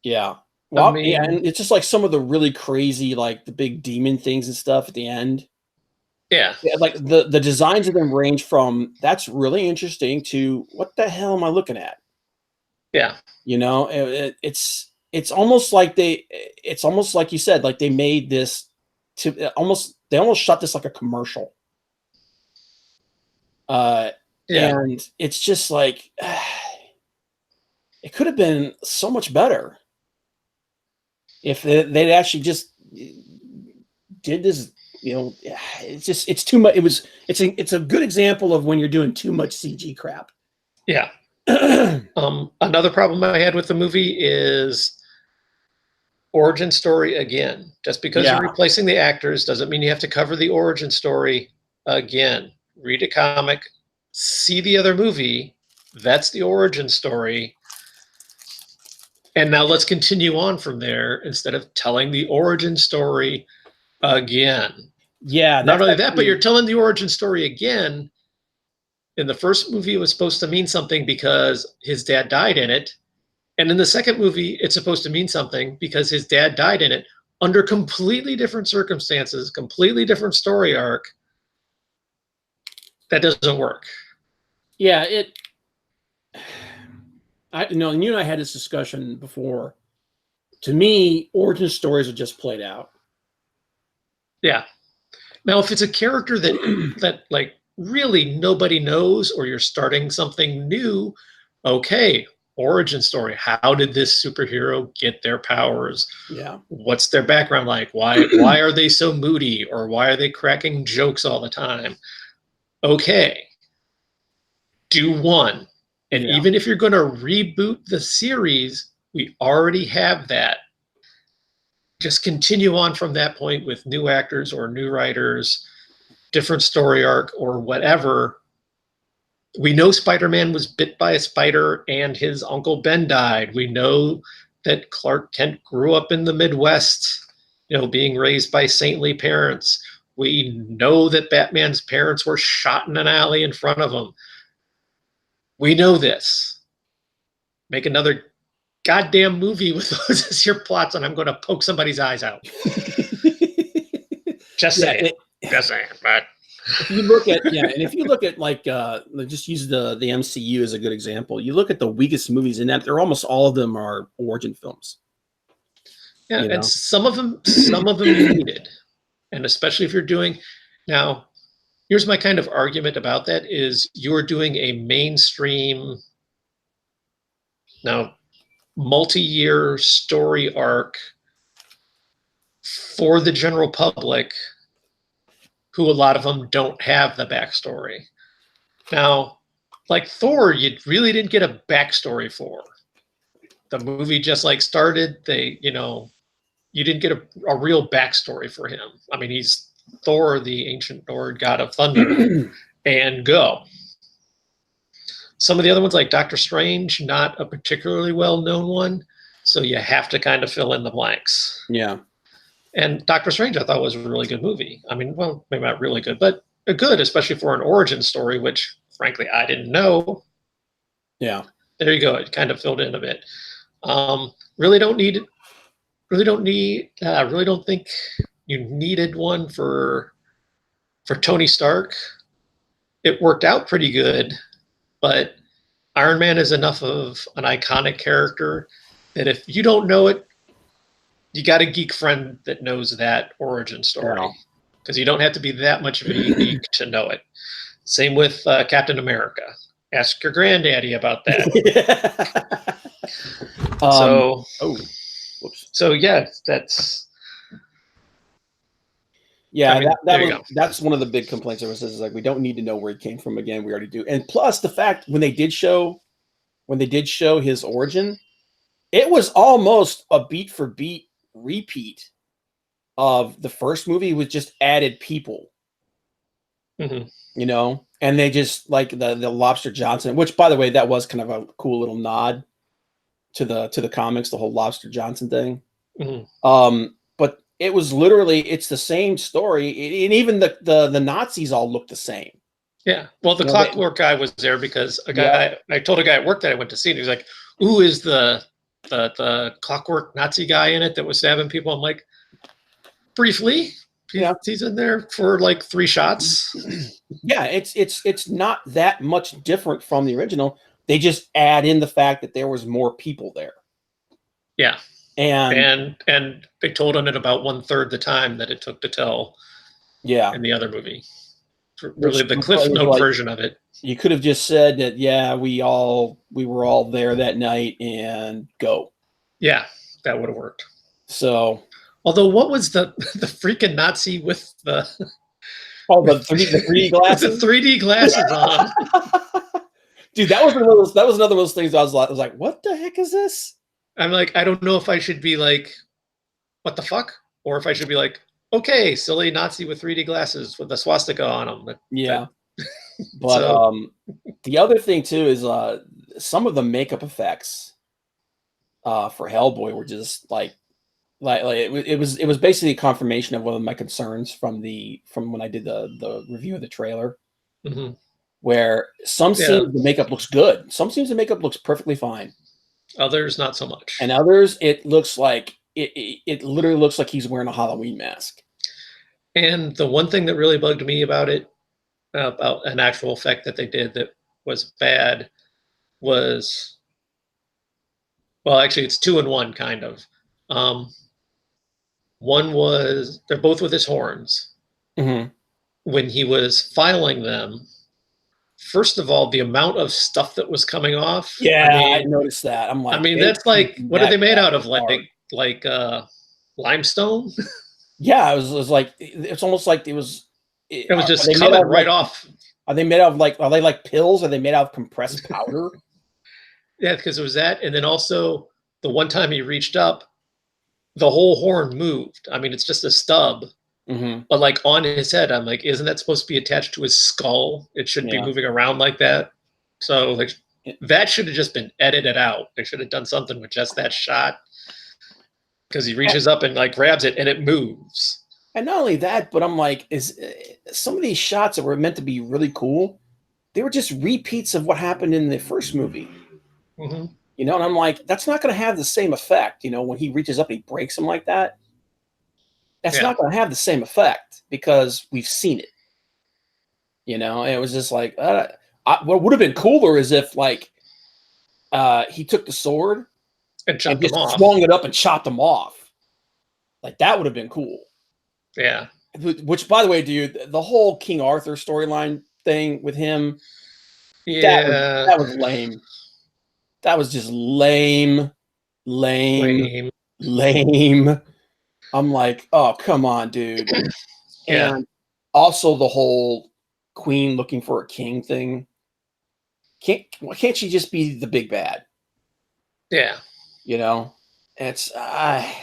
Yeah. Well, I mean, yeah, and it's just like some of the really crazy, like the big demon things and stuff at the end. Yeah. Like the designs of them range from that's really interesting to what the hell am I looking at? Yeah. It's almost like it's almost like you said, like they made this they almost shot this like a commercial. Yeah. And it's just like it could have been so much better if they'd actually just did this. It's too much. It's a good example of when you're doing too much CG crap. Yeah. Another problem I had with the movie is origin story again. Just because you're replacing the actors doesn't mean you have to cover the origin story again. Read a comic, see the other movie. That's the origin story. And now let's continue on from there instead of telling the origin story again. Yeah. Not only that, but you're telling the origin story again. In the first movie, it was supposed to mean something because his dad died in it. And in the second movie, it's supposed to mean something because his dad died in it under completely different circumstances, completely different story arc. That doesn't work. Yeah, and you and I had this discussion before. To me, origin stories are just played out. Yeah. Now, if it's a character that like really nobody knows, or you're starting something new, okay, origin story. How did this superhero get their powers? Yeah. What's their background like? Why are they so moody, or why are they cracking jokes all the time? Okay. Do one. And even if you're going to reboot the series, we already have that. Just continue on from that point with new actors or new writers, different story arc or whatever. We know Spider-Man was bit by a spider and his Uncle Ben died. We know that Clark Kent grew up in the Midwest, being raised by saintly parents. We know that Batman's parents were shot in an alley in front of him. We know this. Make another goddamn movie with those as your plots, and I'm going to poke somebody's eyes out. Just saying. Just saying. But if you look at like just use the MCU as a good example. You look at the weakest movies in that, they're almost all of them are origin films. Yeah, and some of them you needed, and especially if you're doing now. Here's my kind of argument about that is you're doing a mainstream, now, multi-year story arc for the general public, who a lot of them don't have the backstory. Now, like Thor, you really didn't get a backstory for. The movie just like started, you didn't get a real backstory for him. I mean, he's Thor, the ancient Nord god of thunder, and go. Some of the other ones, like Doctor Strange, not a particularly well-known one, so you have to kind of fill in the blanks. Yeah. And Doctor Strange, I thought, was a really good movie. I mean, well, maybe not really good, but good, especially for an origin story, which, frankly, I didn't know. Yeah. There you go. It kind of filled in a bit. Really don't think you needed one for Tony Stark. It worked out pretty good, but Iron Man is enough of an iconic character that if you don't know it, you got a geek friend that knows that origin story. Because you don't have to be that much of a geek to know it. Same with Captain America. Ask your granddaddy about that. Oh, whoops. So yeah, that's. Yeah, I mean, that's one of the big complaints of us is like we don't need to know where he came from again. We already do. And plus the fact when they did show his origin, it was almost a beat for beat repeat of the first movie with just added people. Mm-hmm. You know, and they just like the Lobster Johnson, which by the way, that was kind of a cool little nod to the comics, the whole Lobster Johnson thing. Mm-hmm. But it was literally it's the same story, and even the Nazis all look the same. Yeah, well, the Clockwork guy was there because I told a guy at work that I went to see, and he was like, "Ooh, is the Clockwork Nazi guy in it that was stabbing people?" I'm like, briefly, he's in there for like 3 shots. Yeah, it's not that much different from the original. They just add in the fact that there was more people there. Yeah. And they told on it about 1/3 the time that it took to tell. Yeah. In the other movie, really the Cliff Note version of it. You could have just said that. Yeah, we were all there that night and go. Yeah, that would have worked. So, although, what was the freaking Nazi with the? Oh, the 3D glasses. The 3D glasses on. Dude, that was another one of those things. I was like, what the heck is this? I'm like, I don't know if I should be like, what the fuck? Or if I should be like, okay, silly Nazi with 3D glasses with the swastika on them. Yeah. But the other thing too is some of the makeup effects for Hellboy were just like it was basically a confirmation of one of my concerns from when I did the review of the trailer. Mm-hmm. Where some scenes the makeup looks good. Some scenes the makeup looks perfectly fine. Others not so much. And others it looks like it literally looks like he's wearing a Halloween mask. And the one thing that really bugged me about it, about an actual effect that they did that was bad, was, well, actually it's 2 in 1 kind of. One was they're both with his horns. Mm-hmm. When he was filing them, first of all, the amount of stuff that was coming off. Yeah, I noticed that. I'm like, I mean, that's like, what are they made out of? Like limestone? Yeah, it was like it's almost like it was just coming right off. Are they made out of are they like pills? Are they made out of compressed powder? Yeah, because it was that, and then also the one time he reached up, the whole horn moved. I mean, it's just a stub. Mm-hmm. But like on his head, I'm like, isn't that supposed to be attached to his skull? It shouldn't be moving around like that. So like that should have just been edited out. They should have done something with just that shot. Because he reaches up and like grabs it and it moves. And not only that, but I'm like, is some of these shots that were meant to be really cool, they were just repeats of what happened in the first movie. Mm-hmm. You know, and I'm like, that's not going to have the same effect. You know, when he reaches up and he breaks him like that. That's not going to have the same effect because we've seen it. You know, and it was just like, what would have been cooler is if like he took the sword and chopped just him off. swung it up and chopped him off. Like that would have been cool. Yeah. Which, by the way, dude, the whole King Arthur storyline thing with him, that was lame. That was just lame. I'm like, oh, come on, dude. Yeah. And also the whole queen looking for a king thing. Why can't she just be the big bad? Yeah. You know, it's I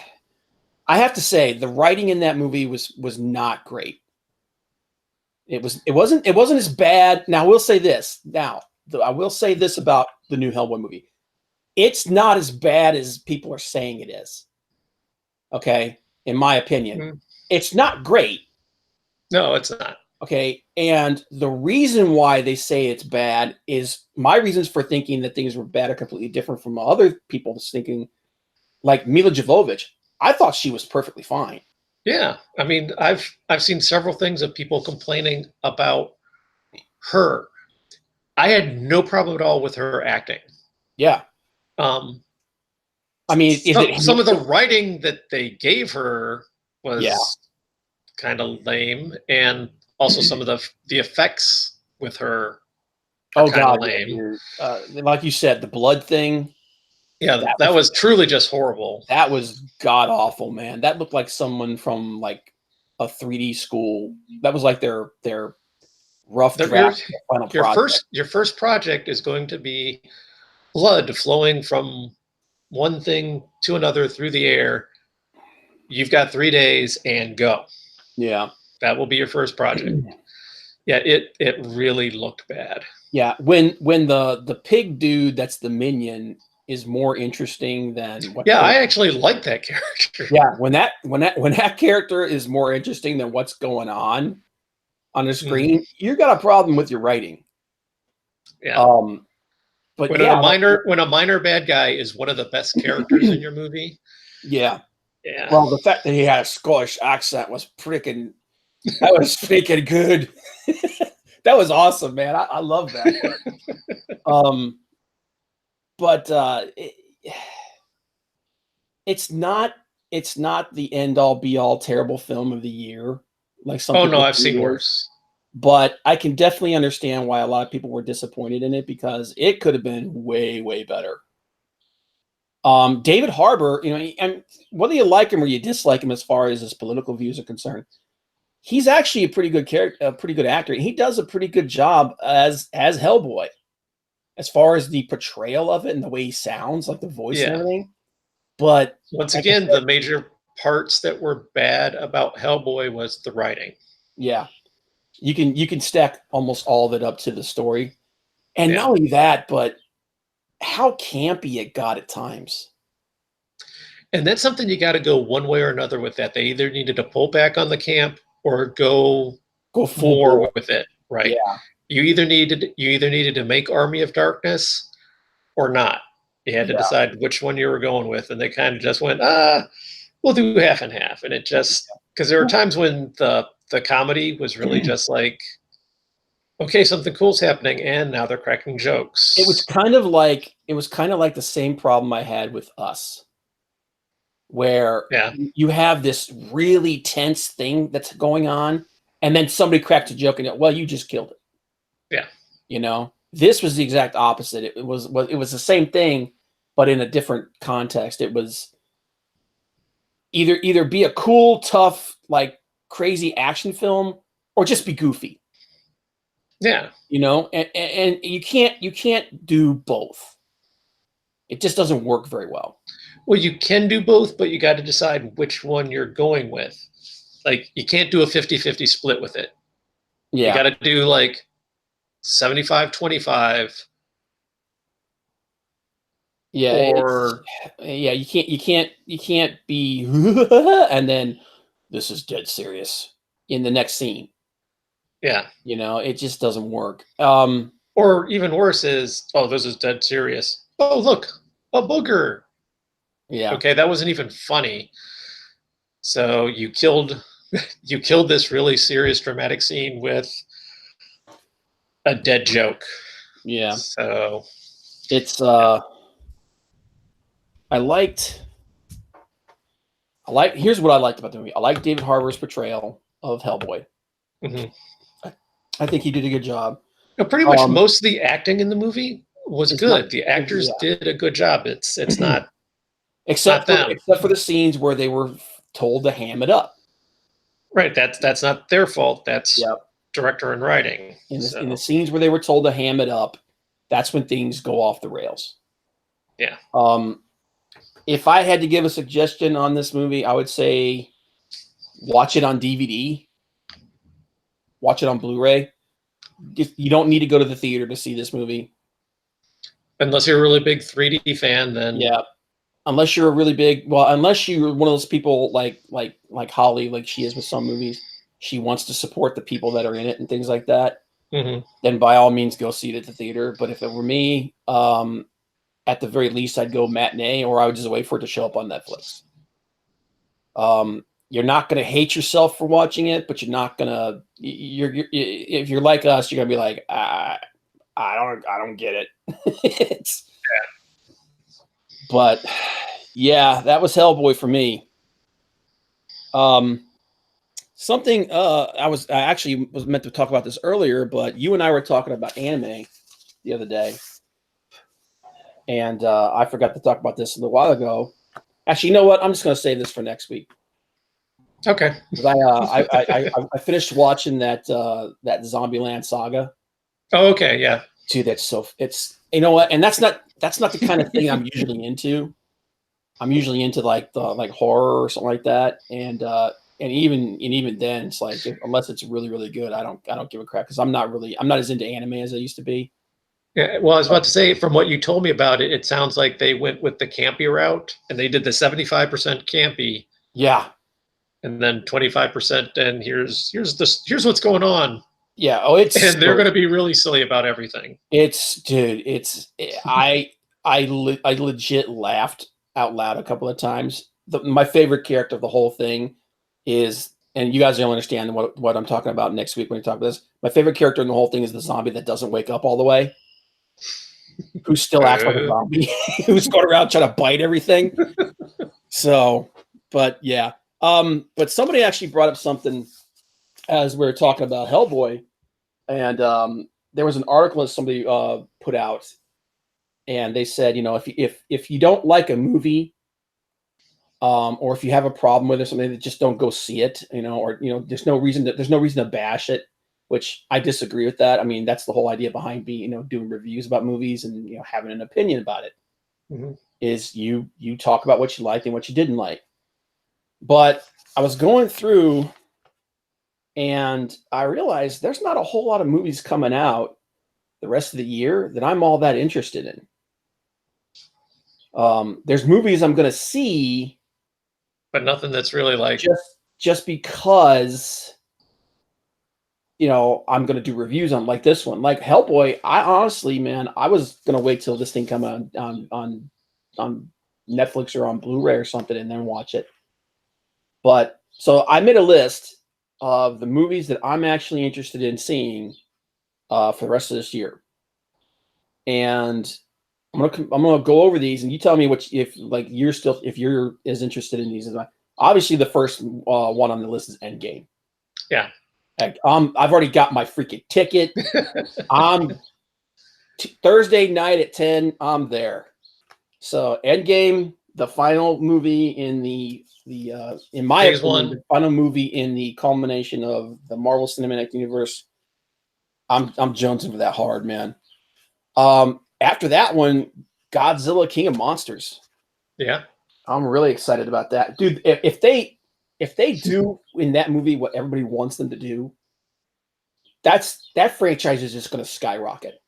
have to say the writing in that movie was not great. It wasn't as bad. Now I will say this. I will say this about the new Hellboy movie. It's not as bad as people are saying it is. Okay, in my opinion, it's not great. No, it's not. Okay, and the reason why they say it's bad is my reasons for thinking that things were bad are completely different from other people's thinking. Like Mila Jovovich, I thought she was perfectly fine. Yeah, I mean, I've seen several things of people complaining about her. I had no problem at all with her acting. Yeah. Um, I mean, some of the writing that they gave her Yeah. was kind of lame, and also some of the effects with her are Oh kind of God, yeah, lame. dude. Like you said, the blood thing. Yeah, that was truly just horrible. That was god awful, man. That looked like someone from like a 3D school. That was like their rough Your, draft final your project. first project is going to be blood flowing from one thing to another through the air. You've got 3 days and go. Yeah. That will be your first project. Yeah, it really looked bad. Yeah. When the pig dude that's the minion is more interesting than what Yeah, I actually like that character. Yeah, when that character is more interesting than what's going on the screen, you got a problem with your writing. Yeah. But when yeah, a minor bad guy is one of the best characters in your movie. Yeah. Yeah. Well, the fact that he had a Scottish accent was freaking good. That was awesome, man. I love that. But it's not the end all be all terrible film of the year like some Oh people no, I've think seen it is. worse. But I can definitely understand why a lot of people were disappointed in it because it could have been way, way better. David Harbour, you know, and whether you like him or you dislike him as far as his political views are concerned, he's actually a pretty good character, a pretty good actor. He does a pretty good job as Hellboy, as far as the portrayal of it and the way he sounds, like the voice and everything. But once like again, the major parts that were bad about Hellboy was the writing. Yeah. You can stack almost all of it up to the story. And not only that, but how campy it got at times. And that's something you got to go one way or another with that. They either needed to pull back on the camp or go full more with it, right? Yeah. You either needed to make Army of Darkness or not. You had to decide which one you were going with, and they kind of just went, we'll do half and half. And it just because there were times when the comedy was really just like, okay, something cool's happening, and now they're cracking jokes. It was kind of like the same problem I had with Us, where you have this really tense thing that's going on, and then somebody cracked a joke and well, you just killed it. Yeah, you know, this was the exact opposite. It was the same thing, but in a different context. It was either be a cool, tough, like crazy action film, or just be goofy. Yeah. You know, and you can't do both. It just doesn't work very well. Well, you can do both, but you got to decide which one you're going with. Like, you can't do a 50-50 split with it. Yeah. You got to do like 75-25. Yeah. Or you can't be and then this is dead serious in the next scene. Yeah. You know, it just doesn't work. Or even worse is, oh, this is dead serious. Oh, look, a booger. Yeah. Okay, that wasn't even funny. So you killed this really serious dramatic scene with a dead joke. Yeah. So it's here's what I liked about the movie. I like David Harbour's portrayal of Hellboy. Mm-hmm. I think he did a good job. Pretty much most of the acting in the movie was good. The actors did a good job. It's not except for the scenes where they were told to ham it up. Right. That's not their fault. That's director and writing. In the scenes where they were told to ham it up, that's when things go off the rails. Yeah. If I had to give a suggestion on this movie, I would say watch it on DVD. Watch it on Blu-ray. You don't need to go to the theater to see this movie. Unless you're a really big 3D fan, then unless you're unless you're one of those people like Holly, like she is with some movies, she wants to support the people that are in it and things like that. Mm-hmm. Then by all means go see it at the theater. But if it were me, at the very least, I'd go matinee, or I would just wait for it to show up on Netflix. You're not going to hate yourself for watching it, but you're not going to. If you're like us, you're going to be like, I I don't get it. It's, but yeah, that was Hellboy for me. Something I actually was meant to talk about this earlier, but you and I were talking about anime the other day, and I forgot to talk about this a little while ago. Actually, you know what? I'm just going to save this for next week. Okay. I finished watching that Zombieland saga. Oh, okay. Yeah. Dude, it's you know what? And that's not the kind of thing I'm usually into. I'm usually into like horror or something like that, and even then, it's like unless it's really really good, I don't give a crap because I'm not as into anime as I used to be. Yeah. Well, I was about to say, from what you told me about it, it sounds like they went with the campy route, and they did the 75% campy. Yeah. And then 25%, and here's what's going on. Yeah. Oh, it's and they're going to be really silly about everything. I legit laughed out loud a couple of times. My favorite character of the whole thing is, and you guys don't understand what I'm talking about next week when we talk about this. My favorite character in the whole thing is the zombie that doesn't wake up all the way, who still acts like a zombie, who's going around trying to bite everything. So, but yeah. But somebody actually brought up something as we were talking about Hellboy, and there was an article that somebody put out, and they said, you know, if you don't like a movie, or if you have a problem with it or something, just don't go see it, you know, or you know, there's no reason to bash it, which I disagree with that. I mean, that's the whole idea behind doing reviews about movies and having an opinion about it. Mm-hmm. Is you talk about what you liked and what you didn't like. But I was going through and I realized there's not a whole lot of movies coming out the rest of the year that I'm all that interested in. There's movies I'm going to see, but nothing that's really like just because, I'm going to do reviews on like this one, like Hellboy. I honestly, man, I was going to wait till this thing come out on Netflix or on Blu-ray or something and then watch it. But so I made a list of the movies that I'm actually interested in seeing for the rest of this year, and I'm gonna go over these, and you tell me if you're as interested in these as I. Obviously, the first one on the list is Endgame. Yeah, I've already got my freaking ticket. Thursday night at 10. I'm there. So Endgame, the final movie in in my opinion, the final movie in the culmination of the Marvel Cinematic Universe. I'm jonesing for that hard, man. After that one, Godzilla King of Monsters. Yeah, I'm really excited about that, dude. If they do in that movie what everybody wants them to do, that franchise is just going to skyrocket.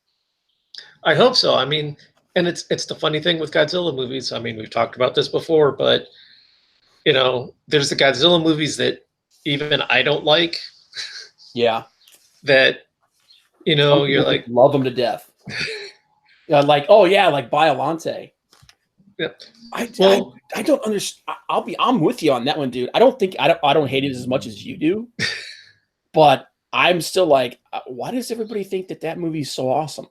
I hope so. I mean, and it's the funny thing with Godzilla movies. I mean, we've talked about this before, but there's the Godzilla movies that even I don't like. Yeah. That, you're like, love them to death. Like, oh yeah, like Biollante. Yeah. I don't understand. I'm with you on that one, dude. I don't hate it as much as you do, but I'm still like, why does everybody think that movie is so awesome?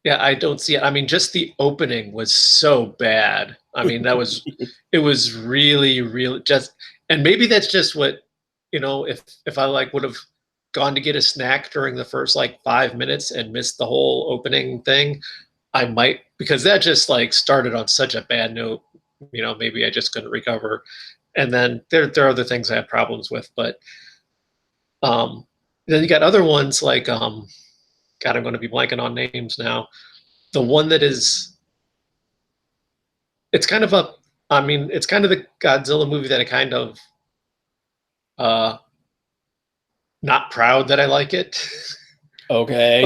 Yeah, I don't see it. I mean, just the opening was so bad. I mean, it was really, really and maybe that's just what, if I would have gone to get a snack during the first 5 minutes and missed the whole opening thing, I might, because that just started on such a bad note, maybe I just couldn't recover. And then there are other things I have problems with, but then you got other ones like, God, I'm going to be blanking on names now. The one that is, it's kind of the Godzilla movie that I kind of, not proud that I like it. Okay.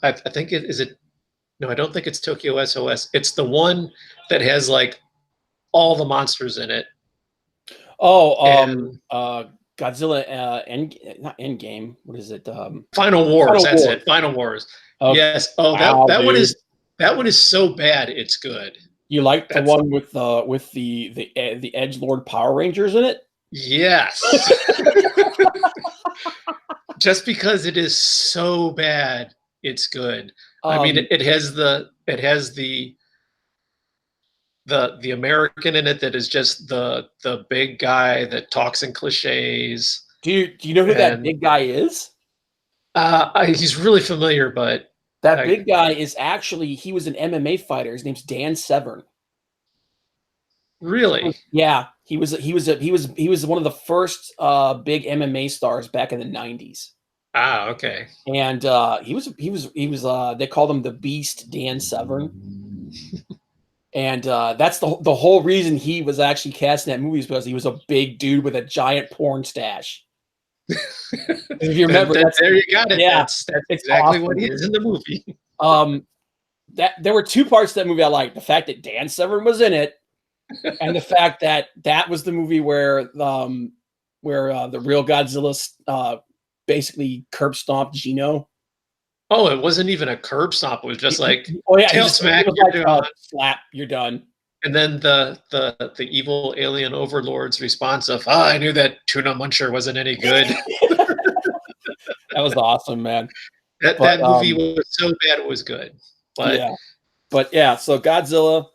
I think no, I don't think it's Tokyo SOS. It's the one that has all the monsters in it. Oh, Godzilla not Endgame. What is it? Final Wars. That's it. Final Wars. Okay. Yes. Oh, wow, that one is so bad it's good. You like the one with the Edgelord Power Rangers in it? Yes. Just because it is so bad, it's good. I mean, it has the American in it that is just the big guy that talks in cliches. Do you know who that And big guy is? he's really familiar, but That I big guy is actually he was an MMA fighter. His name's Dan Severn. really Yeah, he was one of the first big MMA stars back in the 90s. okay. And they called him the Beast Dan Severn. And that's the whole reason he was actually cast in that movie is because he was a big dude with a giant porn stash. If you remember, There you got it. Yeah, That's it's exactly awesome. what he is in the movie. That there were two parts to that movie I liked: the fact that Dan Severn was in it, and the fact that that was the movie where the real Godzilla basically curb stomped Gino. Oh, it wasn't even a curb stop. It was just like Oh yeah, tail smack. You're done. Slap, you're done. And then the evil alien overlord's response of, "Ah, I knew that tuna muncher wasn't any good." That was awesome, man. That movie was so bad it was good. But yeah, so Godzilla,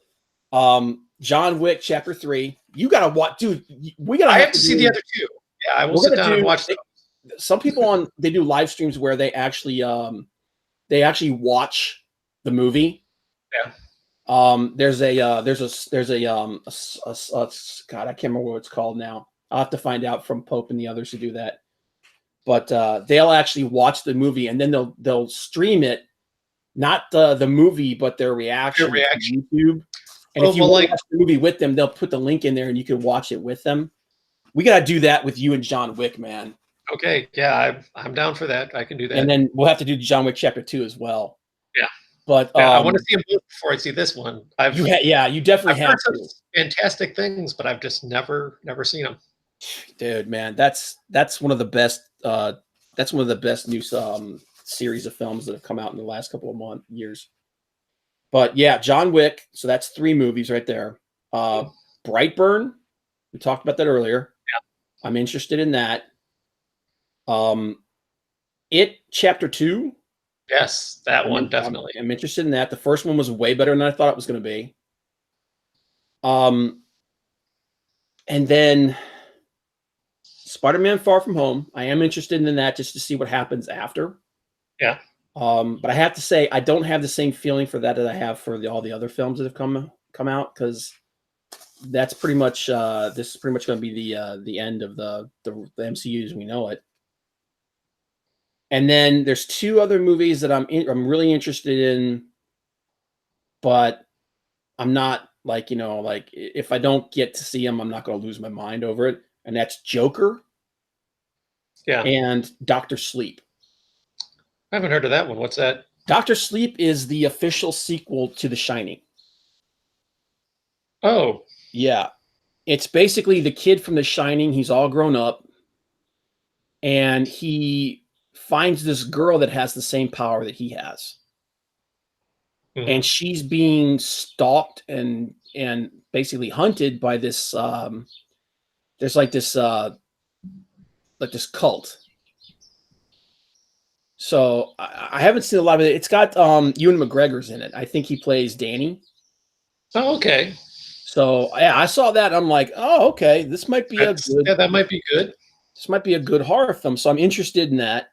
John Wick Chapter 3. You gotta watch, dude. We gotta. I have to see the other two. Yeah, I will sit down and watch them. Some people they do live streams where they actually watch the movie. Yeah. There's a God, I can't remember what it's called now. I'll have to find out from Pope and the others who do that. But they'll actually watch the movie and then they'll stream it, not the movie, but their reaction. To YouTube. And if you want to watch the movie with them, they'll put the link in there and you can watch it with them. We gotta do that with you and John Wick, man. Okay, yeah, I'm down for that. I can do that. And then we'll have to do John Wick Chapter 2 as well. Yeah. But I want to see them both before I see this one. You definitely have to. Fantastic things, but I've just never seen them. Dude, man, that's one of the best. That's one of the best new series of films that have come out in the last couple of years. But yeah, John Wick. So that's 3 movies right there. Brightburn. We talked about that earlier. Yeah, I'm interested in that. It Chapter 2. Yes, that one definitely. I'm interested in that. The first one was way better than I thought it was going to be. And then Spider-Man: Far From Home. I am interested in that just to see what happens after. Yeah. But I have to say I don't have the same feeling for that I have for all the other films that have come out, because that's pretty much this is pretty much going to be the end of the MCU as we know it. And then there's 2 other movies that I'm really interested in, but I'm not like if I don't get to see them, I'm not going to lose my mind over it. And that's Joker. Yeah. And Dr. Sleep. I haven't heard of that one. What's that? Dr. Sleep is the official sequel to The Shining. Oh. Yeah. It's basically the kid from The Shining. He's all grown up. And he finds this girl that has the same power that he has. Mm-hmm. And she's being stalked and basically hunted by this there's like this cult. So I haven't seen a lot of it. It's got Ewan McGregor's in it. I think he plays Danny. Oh, okay. So yeah, I saw that. I'm like, oh, okay, this might be that might be good. This might be a good horror film. So I'm interested in that.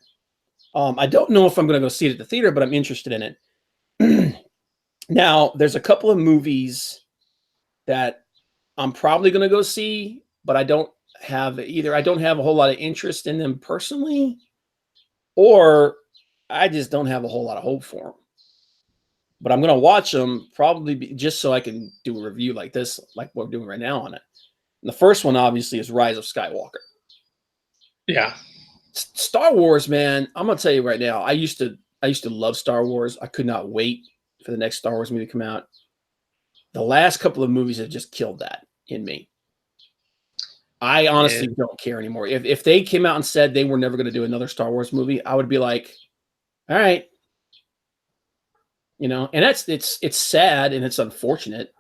I don't know if I'm going to go see it at the theater, but I'm interested in it. Now, there's a couple of movies that I'm probably going to go see, but I don't have a whole lot of interest in them personally, or I just don't have a whole lot of hope for them. But I'm going to watch them probably just so I can do a review like this, like what we're doing right now on it. And the first one, obviously, is Rise of Skywalker. Yeah. Star Wars, man, I'm going to tell you right now, I used to love Star Wars. I could not wait for the next Star Wars movie to come out. The last couple of movies have just killed that in me. I honestly don't care anymore. If they came out and said they were never going to do another Star Wars movie, I would be like, all right. And it's sad and it's unfortunate,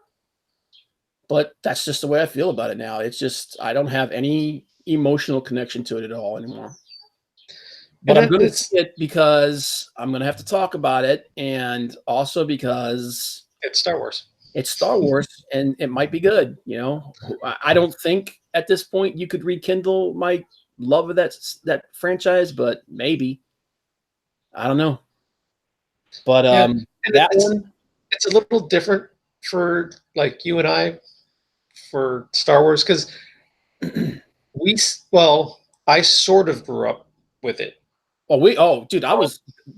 but that's just the way I feel about it now. It's just, I don't have any emotional connection to it at all anymore. But I'm going to it's see it because I'm going to have to talk about it, and also because Star Wars. it's Star Wars and it might be good. You know, I don't think at this point you could rekindle my love of that franchise, but maybe. I don't know. But Yeah, and that one, it's a little different for like you and I for Star Wars because I sort of grew up with it. dude,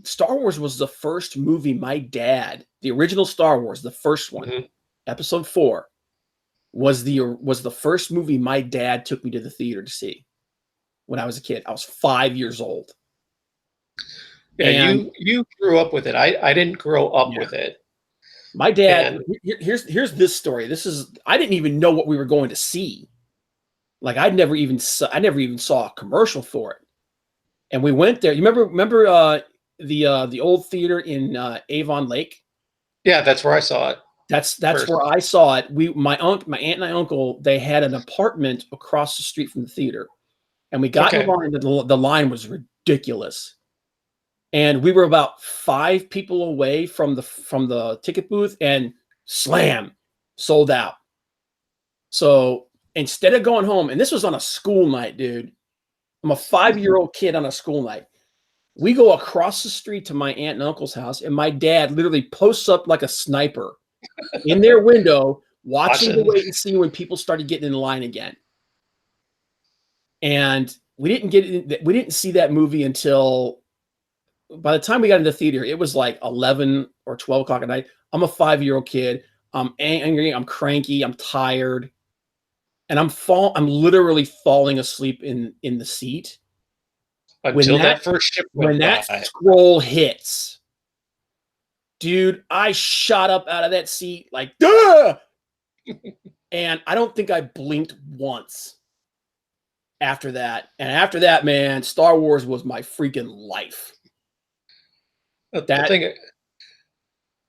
Star Wars was the first movie my dad, the original Star Wars, the first one, Mhm. Episode 4, was the first movie my dad took me to the theater to see when I was a kid. I was 5 years old. Yeah, And you grew up with it. I didn't grow up yeah, with it. my dad, And here's this story. I didn't even know what we were going to see. Like I never even saw a commercial for it. And we went there. You remember the old theater in Avon Lake? yeah, that's where I saw it That's first. where I saw it. My aunt and my uncle, they had an apartment across the street from the theater. And we got in the Okay. line. The line was ridiculous. And we were about 5 people away from the ticket booth, and slam, sold out. So instead of going home, and this was on a school night, dude. I'm a 5-year-old kid on a school night. We go across the street to my aunt and uncle's house, and my dad literally posts up like a sniper in their window, watching to Watching. wait and see when people started getting in line again. And we didn't see that movie until, by the time we got into the theater, it was like 11 or 12 o'clock at night. I'm a 5-year-old kid. I'm angry. I'm cranky. I'm tired. And I'm literally falling asleep in the seat. Until that first ship When went that by. scroll hits, dude, I shot up out of that seat like, duh! And I don't think I blinked once after that. And after that, man, Star Wars was my freaking life. The That, thing,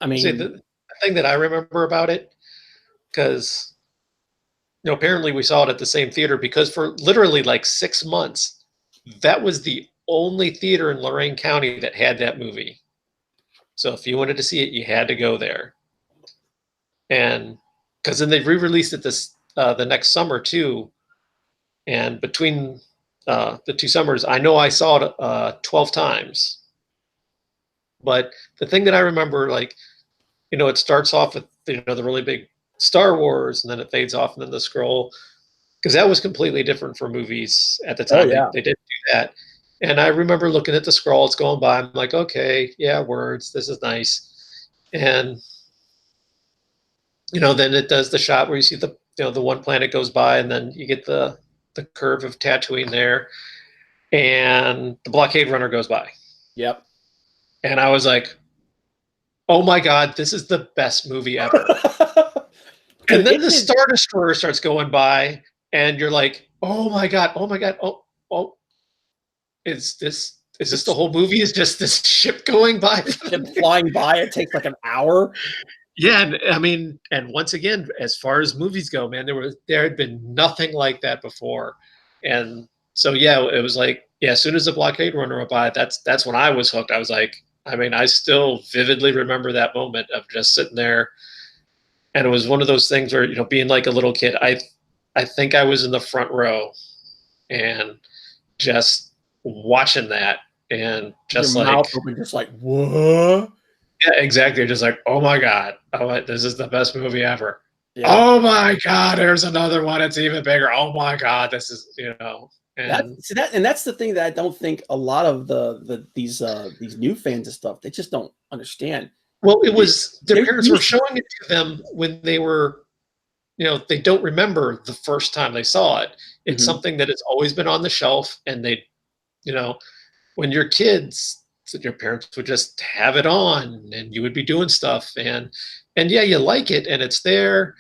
I see, mean, the thing that I remember about it, because apparently we saw it at the same theater because for literally like 6 months, that was the only theater in Lorain County that had that movie. So if you wanted to see it, you had to go there. And because then they re-released it the next summer too. And between the 2 summers, I know I saw it 12 times. But the thing that I remember, like, it starts off with the really big Star Wars, and then it fades off, and then the scroll, because that was completely different for movies at the oh time. yeah. They didn't do that. And I remember looking at the scroll, it's going by. I'm like, okay, yeah, words, this is nice. And then it does the shot where you see the one planet goes by, and then you get the curve of Tatooine there, and the blockade runner goes by. Yep. And I was like, oh my God, this is the best movie ever. And then the Star Destroyer starts going by, and you're like, oh my God, oh, is this the whole movie? Is just this ship going by? Ship flying by, it takes like an hour. Yeah, and I mean, and once again, as far as movies go, man, there had been nothing like that before. And so yeah, it was like, yeah, as soon as the blockade runner went by, that's when I was hooked. I was like, I mean, I still vividly remember that moment of just sitting there. And it was one of those things where, being like a little kid, I think I was in the front row and just watching that and Your just mouth like, open, just like, what? yeah, exactly. Just like, oh my God, this is the best movie ever. Yeah. Oh my God, there's another one. It's even bigger. Oh my God, this is, and That's the thing that I don't think a lot of these new fans and stuff, they just don't understand. well, it was their They're parents were used- showing it to them when they were, they don't remember the first time they saw it. It's Mhm. something that has always been on the shelf, and they, when you're kids, your parents would just have it on, and you would be doing stuff, and yeah, you like it, and it's there,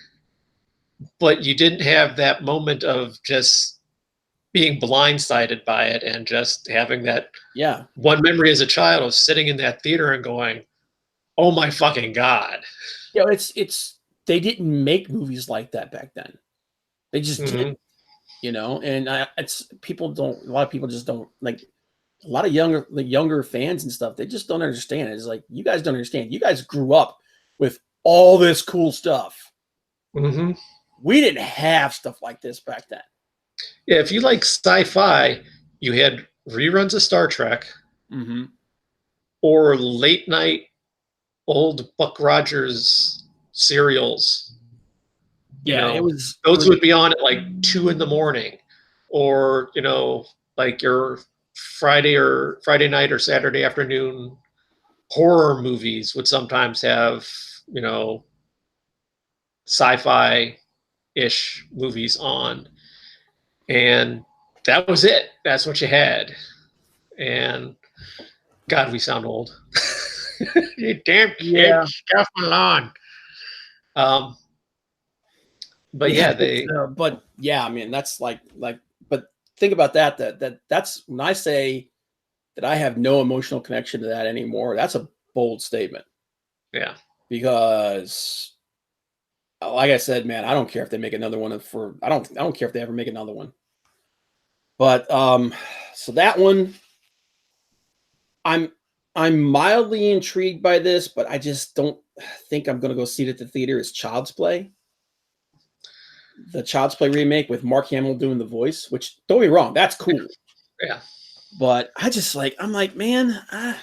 but you didn't have that moment of just being blindsided by it and just having that Yeah. one memory as a child of sitting in that theater and going, oh my fucking God. Yeah, it's they didn't make movies like that back then. They just Mm-hmm. didn't, and it's a lot of people just don't like. a lot of younger fans and stuff, they just don't understand. It's like, you guys don't understand. You guys grew up with all this cool stuff. Mm-hmm. We didn't have stuff like this back then. Yeah, if you like sci-fi, you had reruns of Star Trek Mm-hmm. or late night old Buck Rogers serials. Yeah, it was. Those would be on at like 2 a.m, or like your Friday night or Saturday afternoon horror movies would sometimes have sci-fi ish movies on, and that was it. That's what you had. And God, we sound old. You damn kids, Yeah. get off my lawn. But but yeah, I mean, that's like, but think about that's when I say that I have no emotional connection to that anymore. That's a bold statement. Yeah. Because, like I said, man, I don't care if they make another one I don't care if they ever make another one. But so that one, I'm mildly intrigued by this, but I just don't think I'm gonna go see it at the theater. Is Child's Play. The Child's Play remake with Mark Hamill doing the voice, which, don't get me wrong, that's cool. Yeah. But I'm like, man, I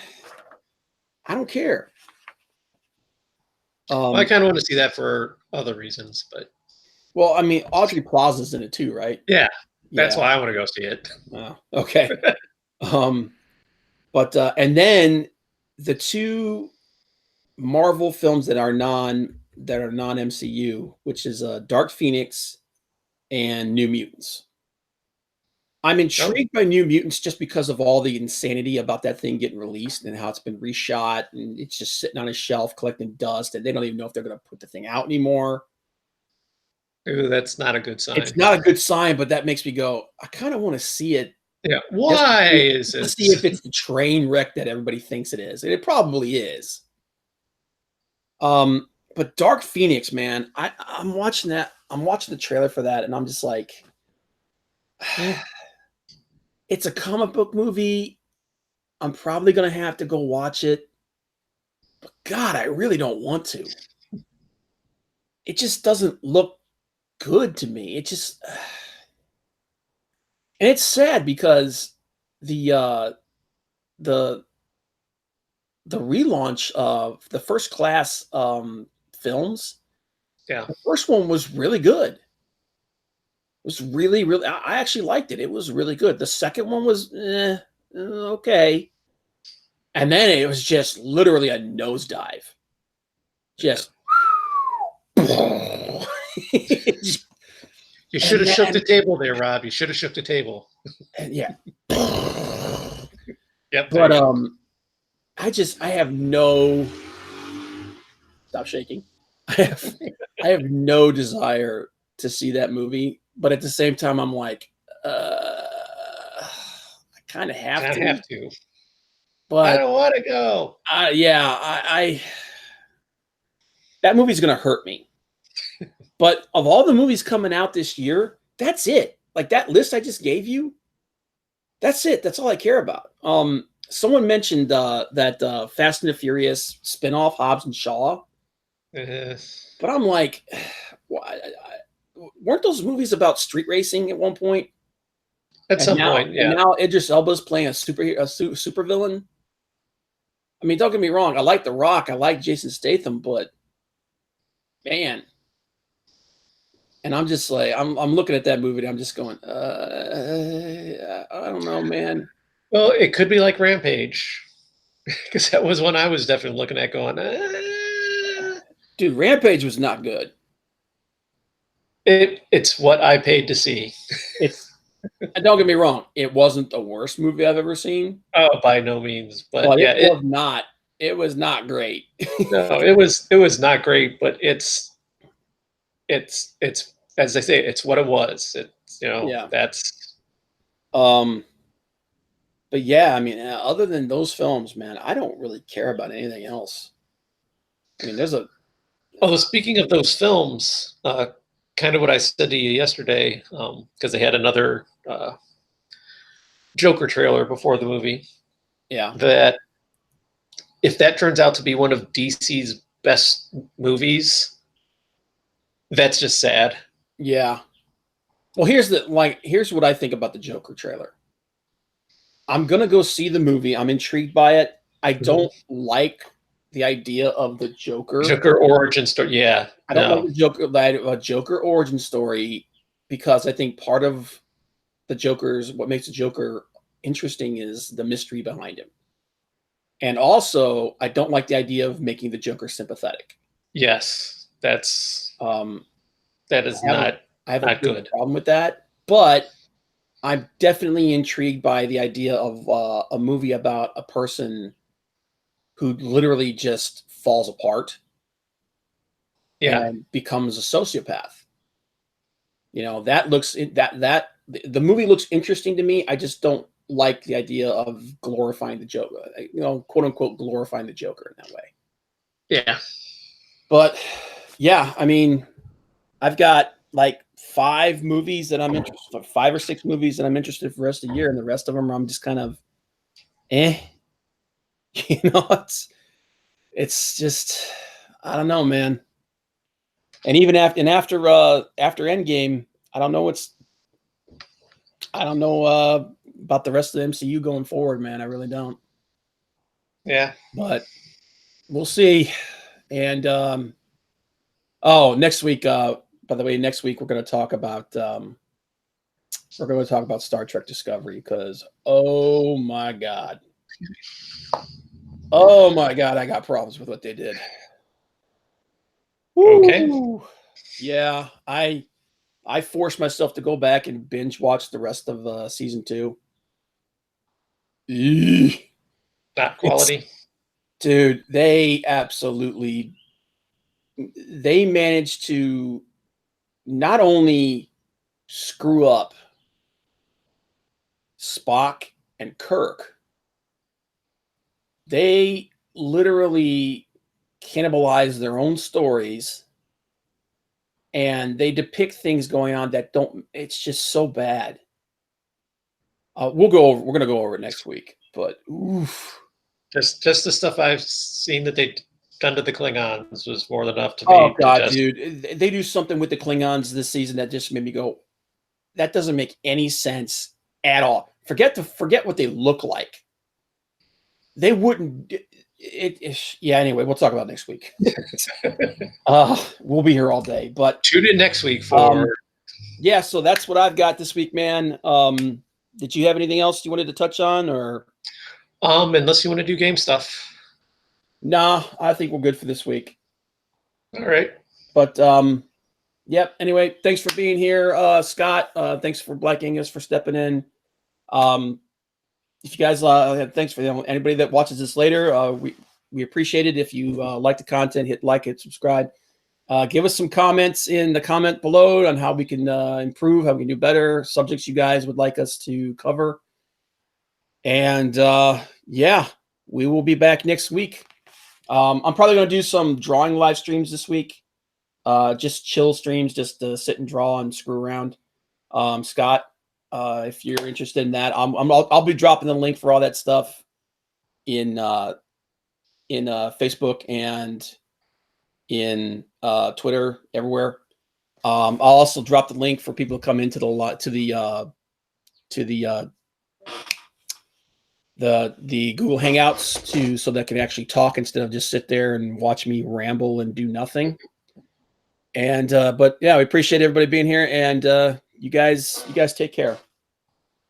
don't care. Well, I kind of want to see that for other reasons, but well, I mean, Aubrey Plaza's in it too, right? yeah, that's why I want to go see it. Oh, okay. But and then the two Marvel films that are non MCU, which is Dark Phoenix and New Mutants. I'm intrigued by New Mutants just because of all the insanity about that thing getting released and how it's been reshot and it's just sitting on a shelf collecting dust and they don't even know if they're going to put the thing out anymore. Ooh, that's not a good sign. It's not a good sign, but that makes me go, I kind of want to see it. Yeah. Why is it? To see if it's the train wreck that everybody thinks it is. And it probably is. But Dark Phoenix, man, I'm watching that. I'm watching the trailer for that, and I'm just like, it's a comic book movie. I'm probably gonna have to go watch it. But God, I really don't want to. It just doesn't look good to me. It just and it's sad because the relaunch of the First Class films. Yeah. The first one was really good. It was really, really, I actually liked it. It was really good. The second one was okay. And then it was just literally a nosedive. Just. You should have shook the table there, Rob. You should have shook the table. Yeah. Yep. But I have no. Stop shaking. I have no desire to see that movie, but at the same time, I'm like, I kind of have to. I have to. But I don't want to go. I that movie's gonna hurt me. But of all the movies coming out this year, that's it. Like that list I just gave you, that's it. That's all I care about. Someone mentioned that Fast and the Furious spinoff, Hobbs and Shaw. But I'm like, weren't those movies about street racing at one point? At some point, yeah. And now Idris Elba's playing a super villain. I mean, don't get me wrong. I like The Rock. I like Jason Statham, but man, and I'm just like, I'm looking at that movie and I'm just going, I don't know, man. Well, it could be like Rampage, because that was one I was definitely looking at going, Dude, Rampage was not good. It's what I paid to see. Don't get me wrong. It wasn't the worst movie I've ever seen. Oh, by no means. But yeah, it was not. It was not great. No, it was not great. But it's as they say, it's what it was. It's yeah. That's. But yeah, I mean, other than those films, man, I don't really care about anything else. I mean, there's a. Although speaking of those films, kind of what I said to you yesterday, because they had another Joker trailer before the movie. Yeah. That if that turns out to be one of DC's best movies, that's just sad. Yeah. Well, here's what I think about the Joker trailer. I'm gonna go see the movie. I'm intrigued by it. I don't like the idea of the Joker. Joker origin story. Yeah. I don't like the Joker origin story because I think part of what makes the Joker interesting is the mystery behind him. And also, I don't like the idea of making the Joker sympathetic. Yes, that is not I have a big good problem with that, but I'm definitely intrigued by the idea of a movie about a person who literally just falls apart and becomes a sociopath. You know, that looks the movie looks interesting to me. I just don't like the idea of glorifying the Joker, quote unquote, glorifying the Joker in that way. Yeah. But yeah, I mean, I've got like 5 movies that I'm interested, 5 or 6 movies that I'm interested for the rest of the year, and the rest of them I'm just kind of, it's just, I don't know, man. And even after Endgame, I don't know about the rest of the MCU going forward, man. I really don't. Yeah. But we'll see. And next week, by the way, next week we're going to talk about Star Trek Discovery because oh my god, I got problems with what they did. Okay. Woo. Yeah, I forced myself to go back and binge watch the rest of season 2. Not quality. Dude, they managed to not only screw up Spock and Kirk, they literally cannibalize their own stories, and they depict things going on that it's just so bad. We're going to go over it next week, but oof. Just the stuff I've seen that they've done to the Klingons was more than enough to be. Oh god, dude, they do something with the Klingons this season that just made me go, that doesn't make any sense at all. Forget what they look like. They wouldn't. Yeah. Anyway, we'll talk about it next week. We'll be here all day. But tune in next week for. Yeah. So that's what I've got this week, man. Did you have anything else you wanted to touch on, or? Unless you want to do game stuff. Nah, I think we're good for this week. All right. But yep. Anyway, thanks for being here, Scott. Thanks for Black Angus for stepping in. If you guys, thanks for anybody that watches this later. We appreciate it. If you like the content, hit like, hit subscribe. Give us some comments in the comment below on how we can improve, how we can do better, subjects you guys would like us to cover. And yeah, we will be back next week. I'm probably going to do some drawing live streams this week. Just chill streams, just to sit and draw and screw around. Scott, if you're interested in that, I'll be dropping the link for all that stuff in Facebook and in Twitter, everywhere. I'll also drop the link for people to come into the Google Hangouts so that can actually talk instead of just sit there and watch me ramble and do nothing. And but yeah, we appreciate everybody being here, and you guys take care.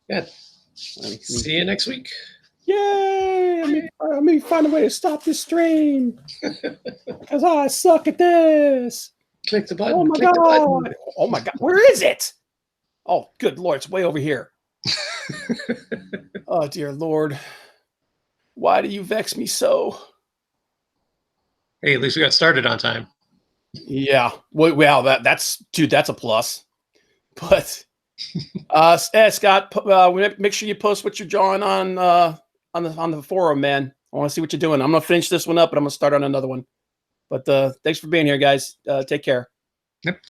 Yeah. See you next week. Yay! Let me find a way to stop this stream because I suck at this. Click the button. Oh my god! Oh my god! Where is it? Oh, good lord! It's way over here. Oh dear lord! Why do you vex me so? Hey, at least we got started on time. Yeah. Well, that's a plus. But Scott, make sure you post what you're drawing on the forum, man. I want to see what you're doing. I'm gonna finish this one up, but I'm gonna start on another one. But thanks for being here, guys. Take care. Yep.